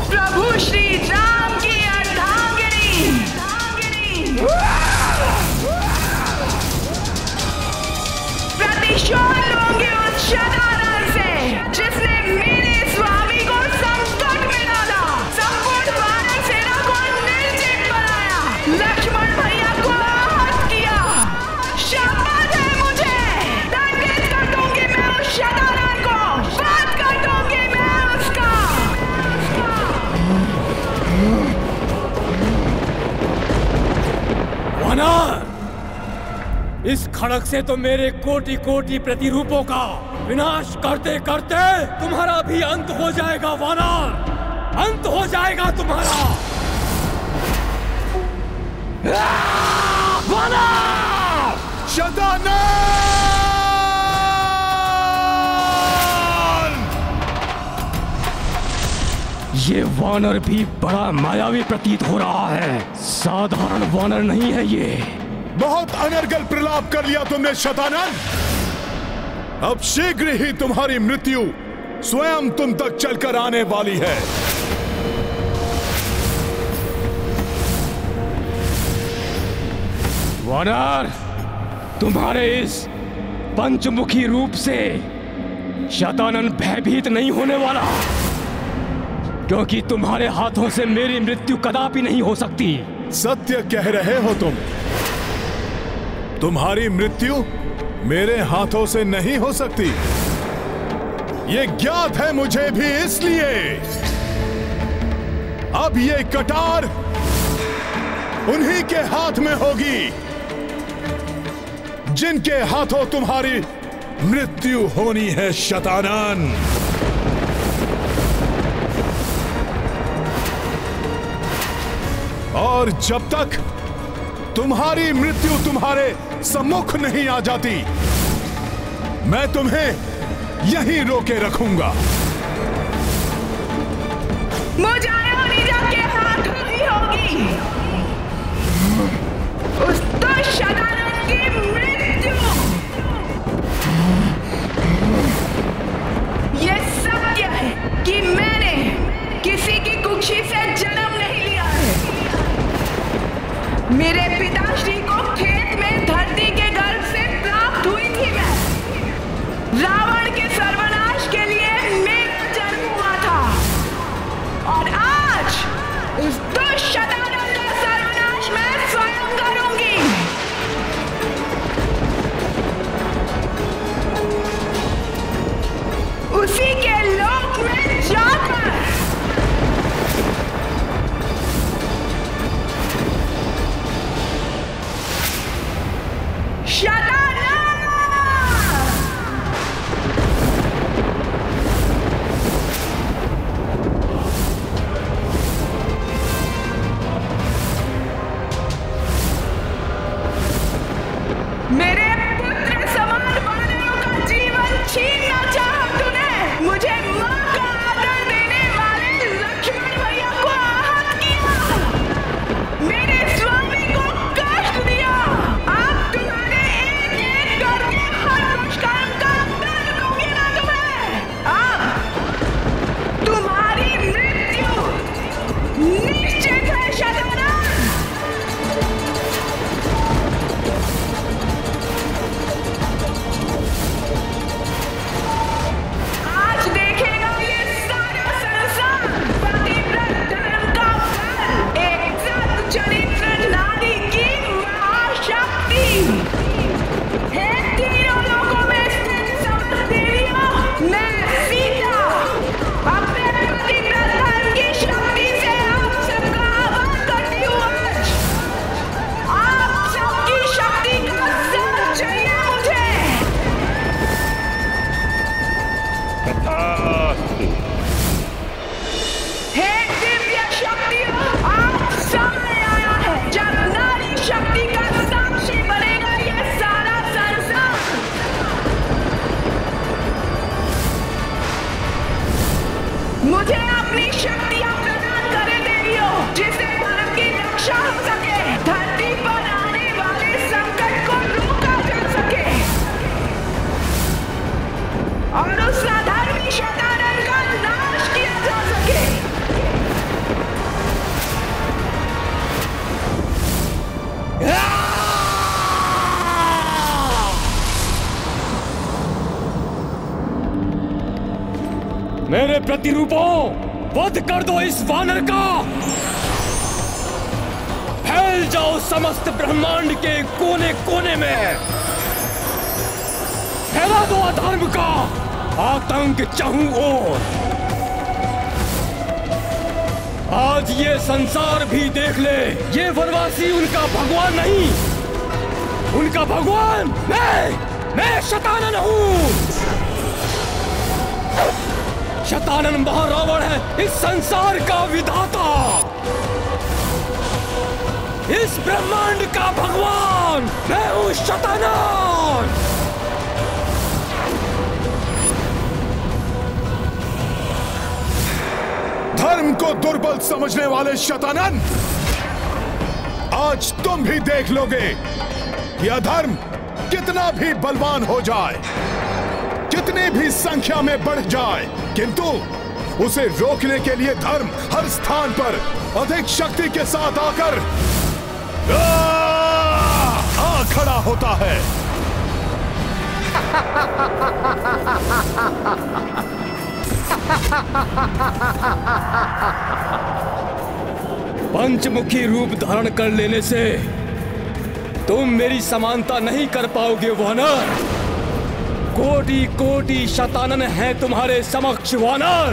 प्रभु श्री राम की अर्धांगिनी प्रतिशोध लूंगी उस शतानंद से जिसने मेरे स्वामी को संकट में डाला। संपूर्ण वानर सेना को निर्जीव बनाया, लक्ष्मण भैया को आहत किया। शाबाश है मुझे, दंडित कर दूंगी मैं उस शतानंद को, वध कर दूंगी मैं उसका। वानर, इस खड़ग से तो मेरे कोटि कोटि प्रतिरूपों का विनाश करते करते तुम्हारा भी अंत हो जाएगा वानर, अंत हो जाएगा तुम्हारा। वानर! शतानंद! ये वानर भी बड़ा मायावी प्रतीत हो रहा है, साधारण वानर नहीं है ये। बहुत अनर्गल प्रलाप कर लिया तुमने शतानंद। अब शीघ्र ही तुम्हारी मृत्यु स्वयं तुम तक चलकर आने वाली है। वानर, तुम्हारे इस पंचमुखी रूप से शतानंद भयभीत नहीं होने वाला, क्योंकि तुम्हारे हाथों से मेरी मृत्यु कदापि नहीं हो सकती। सत्य कह रहे हो तुम। तुम्हारी मृत्यु मेरे हाथों से नहीं हो सकती, ये ज्ञात है मुझे भी, इसलिए अब ये कटार उन्हीं के हाथ में होगी जिनके हाथों तुम्हारी मृत्यु होनी है शतानंद। और जब तक तुम्हारी मृत्यु तुम्हारे सम्मुख नहीं आ जाती, मैं तुम्हें यहीं रोके रखूंगा। मुझे के हाथ ही होगी उस दुष्ट शतानंद की मृत्यु। ये सत्य है कि मैंने किसी की कुक्षी से जन्म नहीं लिया है। मेरे पिताश्री को खेत में धरती के गर्भ से प्राप्त हुई थी मैं। रावण के सर्वनाश के लिए मेरा जन्म हुआ था, और आज उस दुष्ट शतानंद का सर्वनाश मैं स्वयं करूंगी। मुझे अपनी शक्तियां प्रदान करे देवियों, जिससे धर्म की रक्षा हो सके, धरती पर आने वाले संकट को रोका जा सके और उस अधर्मी शैतान का नाश किया जा सके। मेरे प्रतिरूपों, वध कर दो इस वानर का। फैल जाओ समस्त ब्रह्मांड के कोने कोने में। फैला दो अधर्म का आतंक चाहूं ओर। आज ये संसार भी देख ले, ये वनवासी उनका भगवान नहीं, उनका भगवान मैं शतानन हूं। शतानन महारावण है इस संसार का विधाता, इस ब्रह्मांड का भगवान मैं हूं शतानन। धर्म को दुर्बल समझने वाले शतानन, आज तुम भी देख लोगे कि अधर्म कितना भी बलवान हो जाए, कितनी भी संख्या में बढ़ जाए, किंतु उसे रोकने के लिए धर्म हर स्थान पर अधिक शक्ति के साथ आकर आ खड़ा होता है। पंचमुखी रूप धारण कर लेने से तुम मेरी समानता नहीं कर पाओगे वानर। कोटि कोटि शतानन है तुम्हारे समक्ष वानर।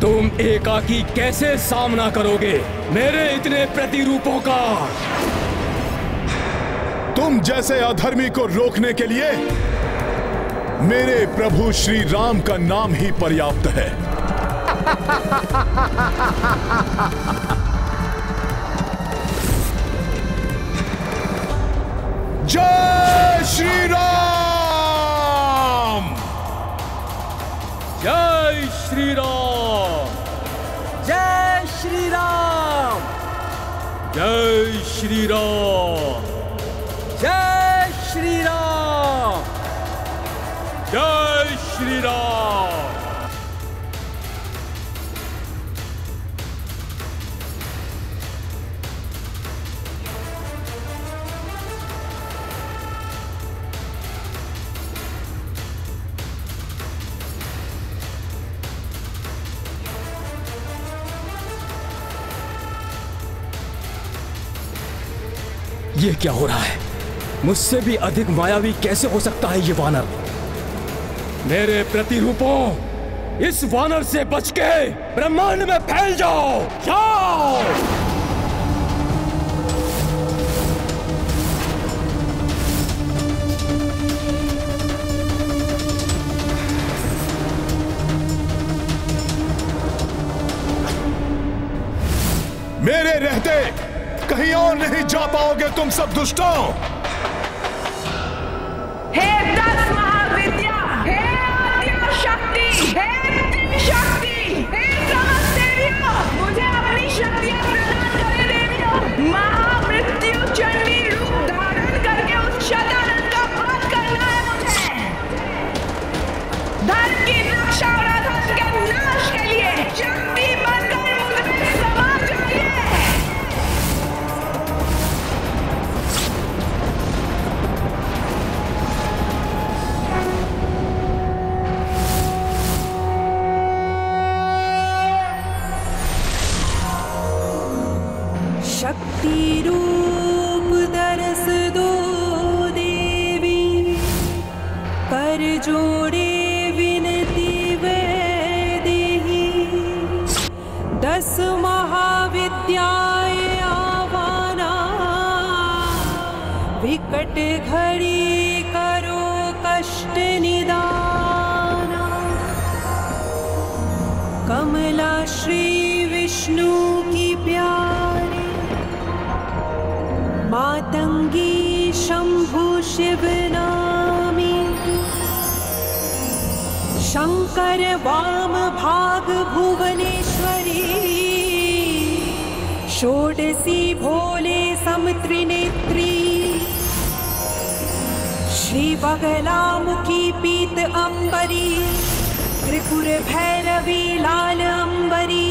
तुम एकाकी कैसे सामना करोगे मेरे इतने प्रतिरूपों का? तुम जैसे अधर्मी को रोकने के लिए मेरे प्रभु श्री राम का नाम ही पर्याप्त है। जय श्री राम! जय श्री राम! जय श्री राम! जय श्री राम! जय श्री राम! जय श्री राम! ये क्या हो रहा है? मुझसे भी अधिक मायावी कैसे हो सकता है ये वानर? मेरे प्रतिरूपों, इस वानर से बच के ब्रह्मांड में फैल जाओ। जाओ! मेरे रहते कहीं और नहीं जा पाओगे तुम सब दुष्टों। हे 10 महाविद्या, हे आद्य शक्ति, हे त्रिशक्ति, हे समस्त देवियों, मुझे अपनी शक्तियां प्रदान करे देवियों। महामृत्यु चंडी रूप धारण करके उस शतानन का वध करना है मुझे। धर्म की रक्षा और अधर्म के नाश के लिए शक्ति बनकर मुझमें समा जाइए। शक्ति रूप दरस दो देवी, कर जोड़े विनती वैदेही। 10 महाविद्याएं आवाना, विकट घड़ी करो कष्ट निदाना। कमला श्री विष्णु की प्यारी मातंगी शंभु शिव नामी शंकर वाम भाग भुवनेश्वरी षोडशी भोले समत्रिनेत्री श्री बगलामुखी पीत अंबरी त्रिपुर भैरवी लाल अंबरी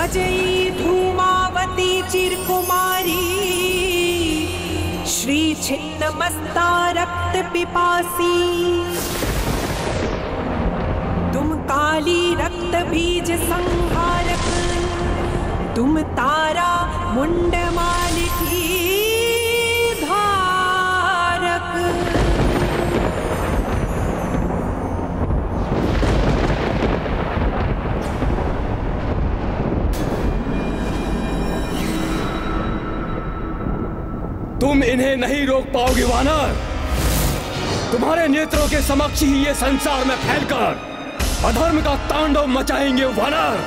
अजयी धूमावती चिरकुमारी श्री छिन्नमस्ता रक्त पिपासी तुम काली रक्त बीज संहारक तुम तारा मुंडमाल की धारक। तुम इन्हें नहीं रोक पाओगे वानर। तुम्हारे नेत्रों के समक्ष ही ये संसार में फैलकर अधर्म का तांडव मचाएंगे वानर।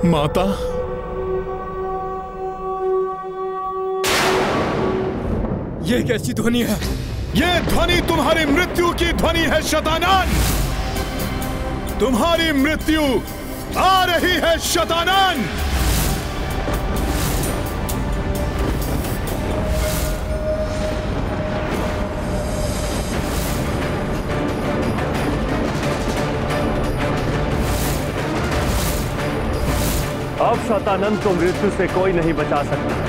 माता, ये कैसी ध्वनि है? ये ध्वनि तुम्हारी मृत्यु की ध्वनि है शतानन। तुम्हारी मृत्यु आ रही है शतानन। अब शतानंद को मृत्यु से कोई नहीं बचा सकता।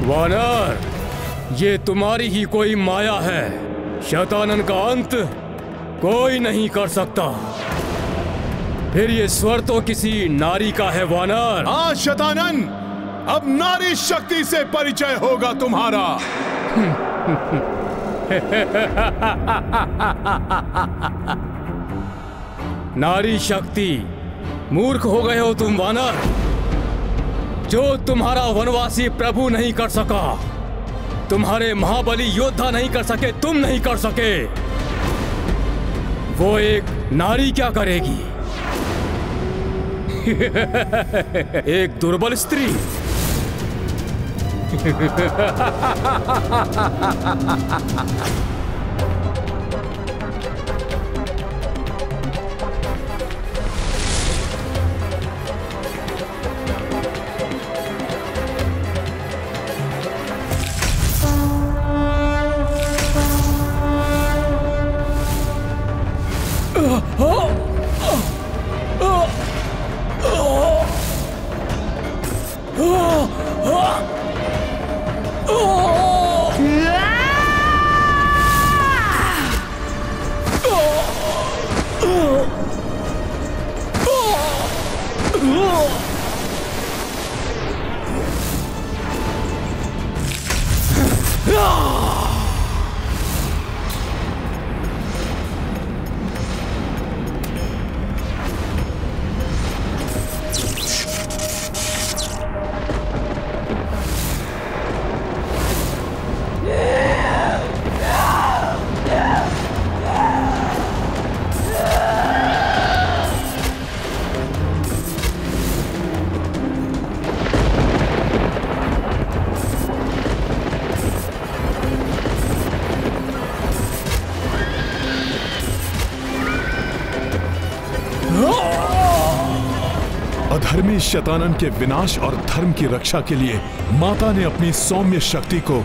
वानर, ये तुम्हारी ही कोई माया है। शतानन का अंत कोई नहीं कर सकता। फिर ये स्वर तो किसी नारी का है वानर। हाँ शतानन, अब नारी शक्ति से परिचय होगा तुम्हारा। नारी शक्ति? मूर्ख हो गए हो तुम वानर। जो तुम्हारा वनवासी प्रभु नहीं कर सका, तुम्हारे महाबली योद्धा नहीं कर सके, तुम नहीं कर सके, वो एक नारी क्या करेगी? एक दुर्बल स्त्री। अधर्मी शतानन के विनाश और धर्म की रक्षा के लिए माता ने अपनी सौम्य शक्ति को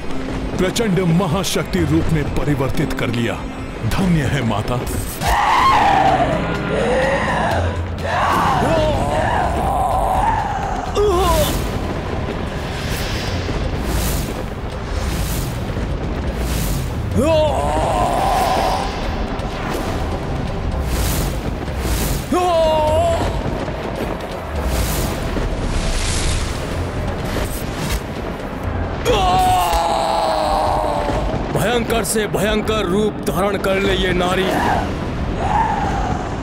प्रचंड महाशक्ति रूप में परिवर्तित कर लिया। धन्य है माता। भयंकर से भयंकर रूप धारण कर ले ये नारी,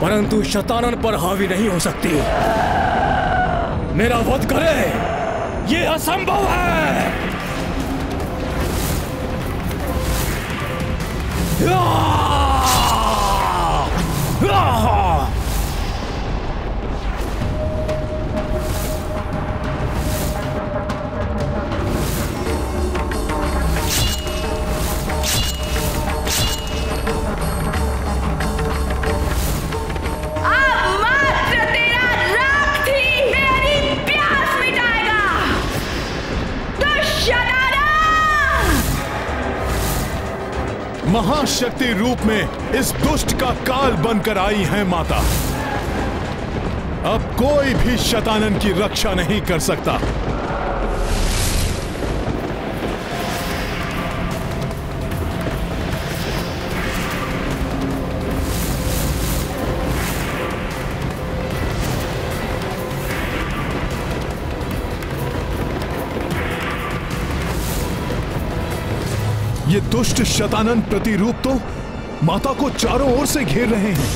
परंतु शतानन पर हावी नहीं हो सकती। मेरा वध करे, ये असंभव है। महाशक्ति रूप में इस दुष्ट का काल बनकर आई है माता। अब कोई भी शतानन की रक्षा नहीं कर सकता। ये दुष्ट शतानन प्रतिरूप तो माता को चारों ओर से घेर रहे हैं।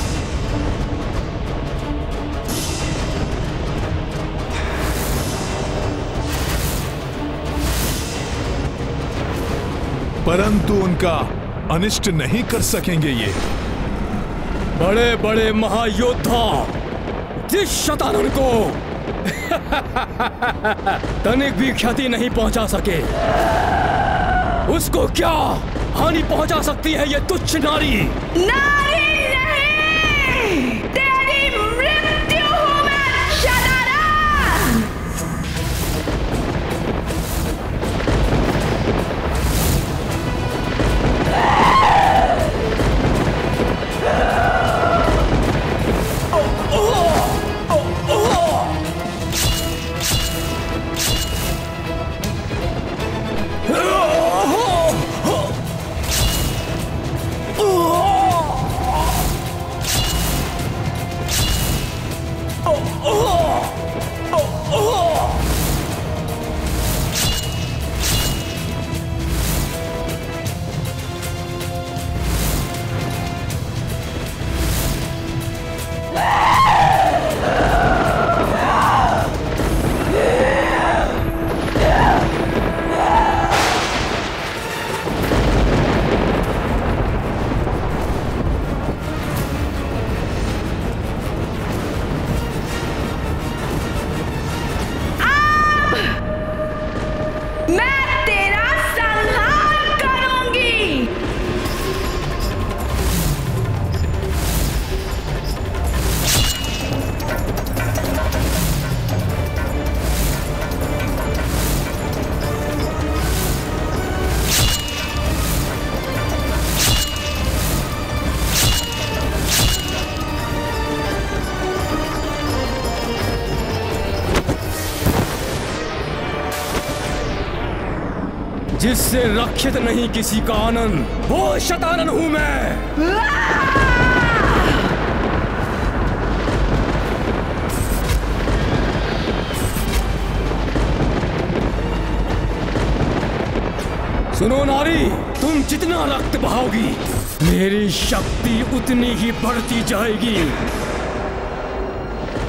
परंतु उनका अनिष्ट नहीं कर सकेंगे ये। बड़े बड़े महायोद्धा जिस शतानन को तनिक भी क्षति नहीं पहुंचा सके, उसको क्या हानि पहुंचा सकती है ये तुच्छ नारी? नारी नहीं, तेरी मृत्यु हूं मैं शतानन। जिससे रक्षित नहीं किसी का आनंद, वो शतानन हूं मैं। सुनो नारी, तुम जितना रक्त बहाओगी मेरी शक्ति उतनी ही बढ़ती जाएगी।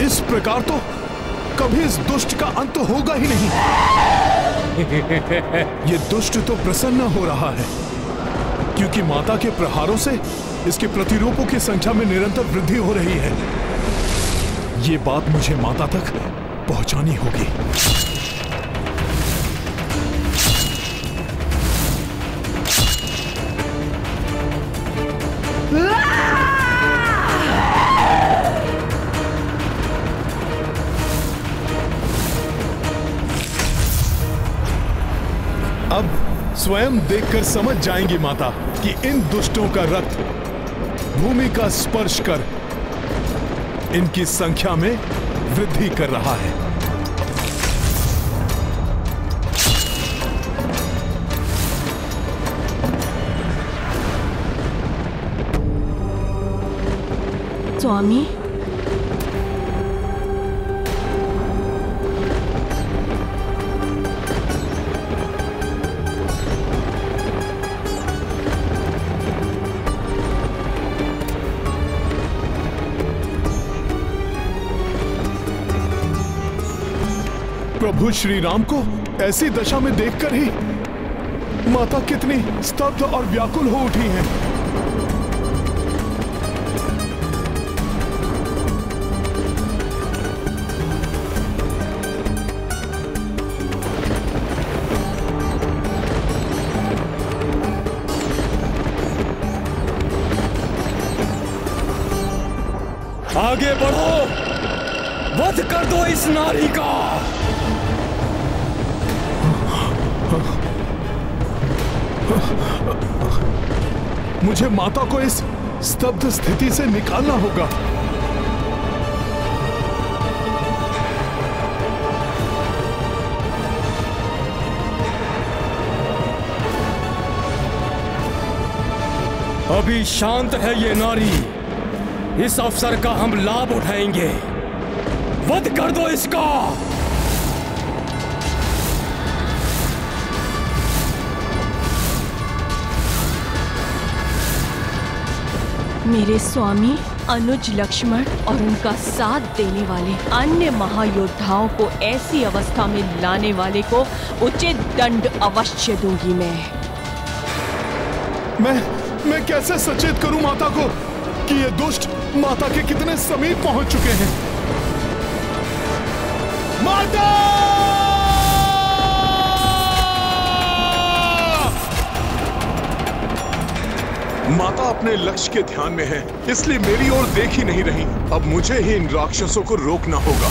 इस प्रकार तो कभी इस दुष्ट का अंत होगा ही नहीं। ये दुष्ट तो प्रसन्न हो रहा है क्योंकि माता के प्रहारों से इसके प्रतिरूपों की संख्या में निरंतर वृद्धि हो रही है। ये बात मुझे माता तक पहुंचानी होगी। अब स्वयं देखकर समझ जाएंगी माता कि इन दुष्टों का रक्त भूमि का स्पर्श कर इनकी संख्या में वृद्धि कर रहा है। स्वामी, प्रभु श्री राम को ऐसी दशा में देखकर ही माता कितनी स्तब्ध और व्याकुल हो उठी हैं। आगे बढ़ो, वध कर दो इस नारी का। मुझे माता को इस स्तब्ध स्थिति से निकालना होगा। अभी शांत है ये नारी। इस अवसर का हम लाभ उठाएंगे। वध कर दो इसका। मेरे स्वामी अनुज लक्ष्मण और उनका साथ देने वाले अन्य महायोद्धाओं को ऐसी अवस्था में लाने वाले को उचित दंड अवश्य दूंगी मैं कैसे सचेत करूं माता को कि ये दुष्ट माता के कितने समीप पहुंच चुके हैं। माता! माता अपने लक्ष्य के ध्यान में है, इसलिए मेरी ओर देख ही नहीं रही। अब मुझे ही इन राक्षसों को रोकना होगा।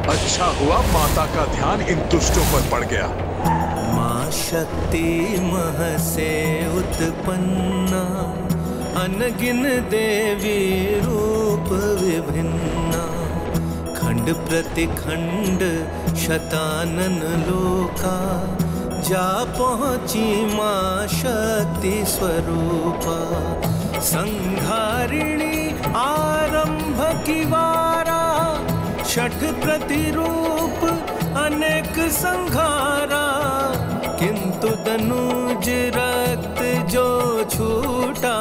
अच्छा हुआ माता का ध्यान इन दुष्टों पर पड़ गया। मां शक्ति मह से उत्पन्ना, अनगिन देवी रूप विभिन्ना, खंड प्रतिखंड शतानन लोका, जा पहुंची मां शक्ति स्वरूपा। संहारिणी आरंभ की वारा, छठ प्रतिरूप अनेक संघारा, किंतु दनुज रक्त जो छूटा,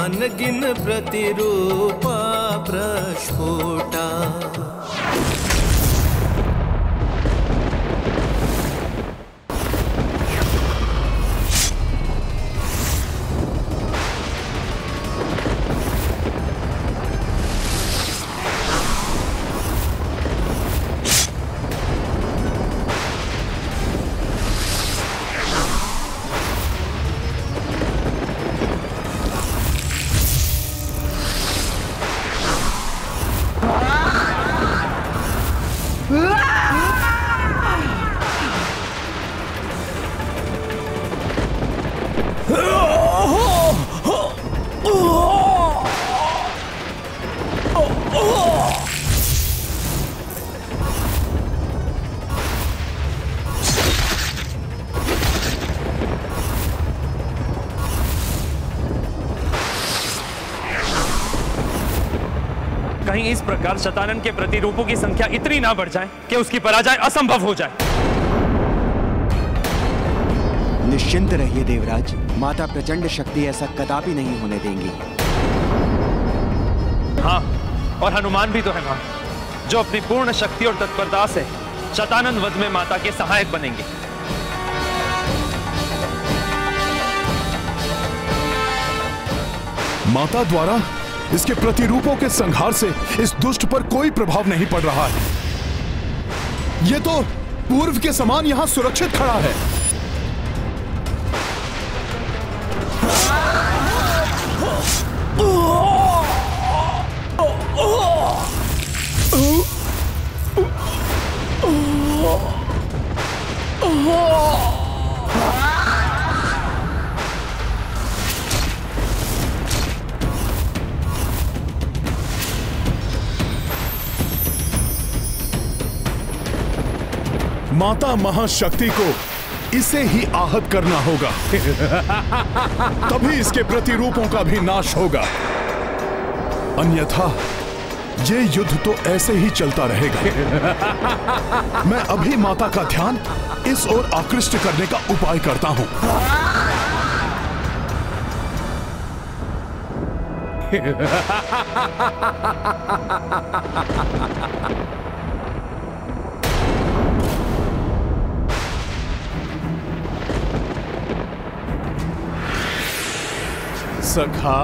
अनगिन प्रतिरूपा प्रस्फुटा। कहीं इस प्रकार शतानन के प्रतिरूपों की संख्या इतनी ना बढ़ जाए कि उसकी पराजय असंभव हो जाए। निश्चिंत रहिए देवराज, माता प्रचंड शक्ति ऐसा कदापि नहीं होने देंगी। हाँ, और हनुमान भी तो है मां, जो अपनी पूर्ण शक्ति और तत्परता से शतानन वध में माता के सहायक बनेंगे। माता द्वारा इसके प्रतिरूपों के संहार से इस दुष्ट पर कोई प्रभाव नहीं पड़ रहा है। ये तो पूर्व के समान यहां सुरक्षित खड़ा है। माता महाशक्ति को इसे ही आहत करना होगा। तभी इसके प्रतिरूपों का भी नाश होगा, अन्यथा ये युद्ध तो ऐसे ही चलता रहेगा। मैं अभी माता का ध्यान इस ओर आकृष्ट करने का उपाय करता हूं। सखा,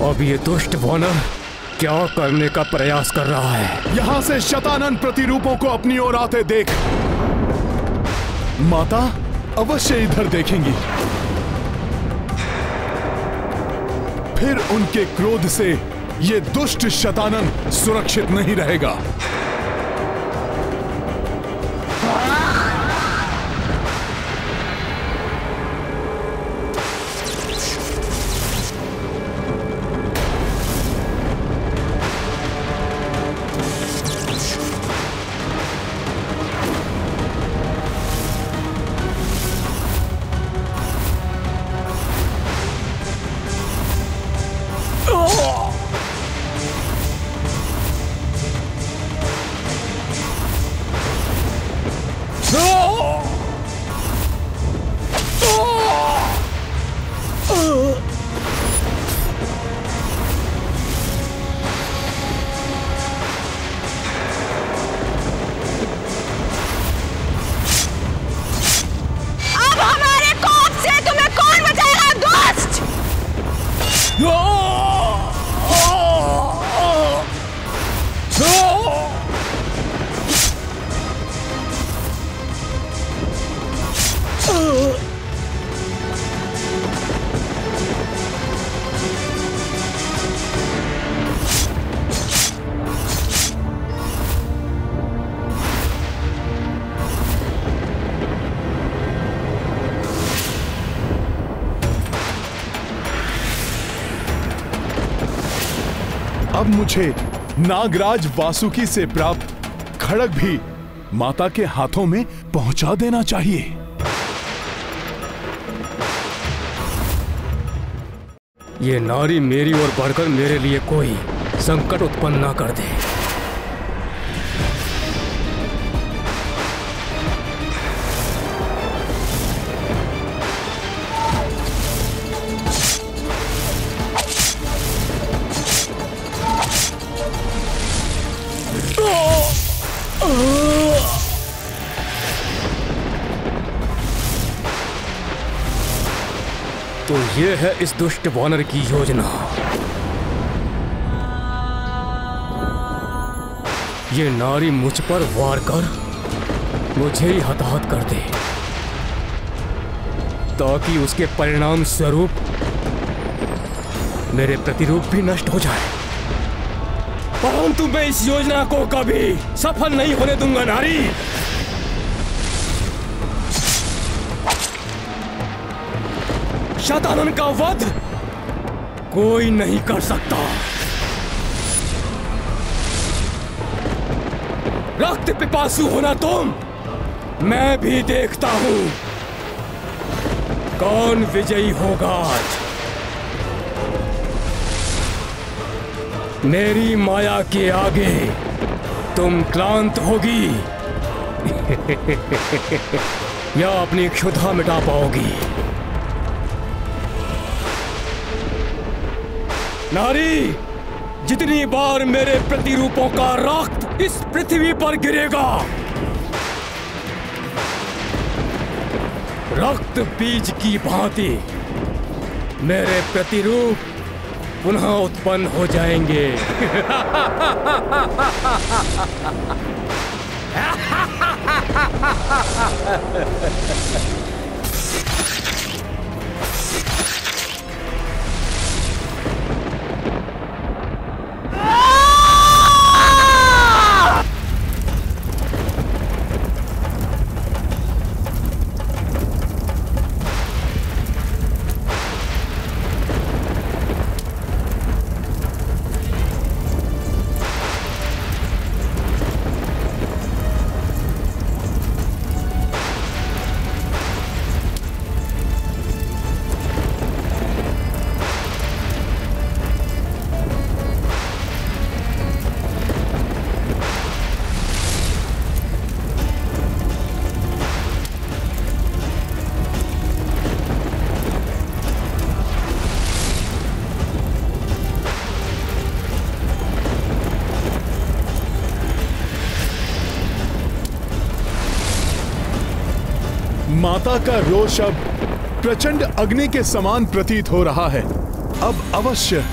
अब ये दुष्ट वानर क्या करने का प्रयास कर रहा है? यहां से शतानन प्रतिरूपों को अपनी ओर आते देख। माता अवश्य इधर देखेंगी, फिर उनके क्रोध से ये दुष्ट शतानन सुरक्षित नहीं रहेगा। अब मुझे नागराज वासुकी से प्राप्त खड़ग भी माता के हाथों में पहुंचा देना चाहिए। ये नारी मेरी ओर बढ़कर मेरे लिए कोई संकट उत्पन्न ना कर दे। तो ये है इस दुष्ट वानर की योजना। ये नारी मुझ पर वार कर मुझे ही हताहत कर दे, ताकि उसके परिणाम स्वरूप मेरे प्रतिरूप भी नष्ट हो जाए। परंतु मैं इस योजना को कभी सफल नहीं होने दूंगा नारी। शतानन का वध कोई नहीं कर सकता। रक्त पिपासु होना तुम, मैं भी देखता हूं कौन विजयी होगा। मेरी माया के आगे तुम क्लांत होगी या अपनी क्षुधा मिटा पाओगी। नारी, जितनी बार मेरे प्रतिरूपों का रक्त इस पृथ्वी पर गिरेगा, रक्त बीज की भांति मेरे प्रतिरूप पुनः उत्पन्न हो जाएंगे। माता का रोष अब प्रचंड अग्नि के समान प्रतीत हो रहा है। अब अवश्य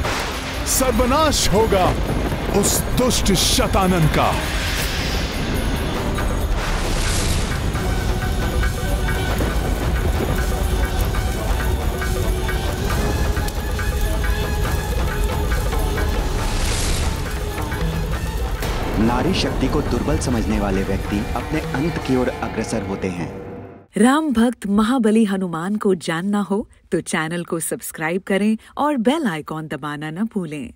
सर्वनाश होगा उस दुष्ट शतानन का। नारी शक्ति को दुर्बल समझने वाले व्यक्ति अपने अंत की ओर अग्रसर होते हैं। राम भक्त महाबली हनुमान को जानना हो तो चैनल को सब्सक्राइब करें और बेल आइकॉन दबाना न भूलें।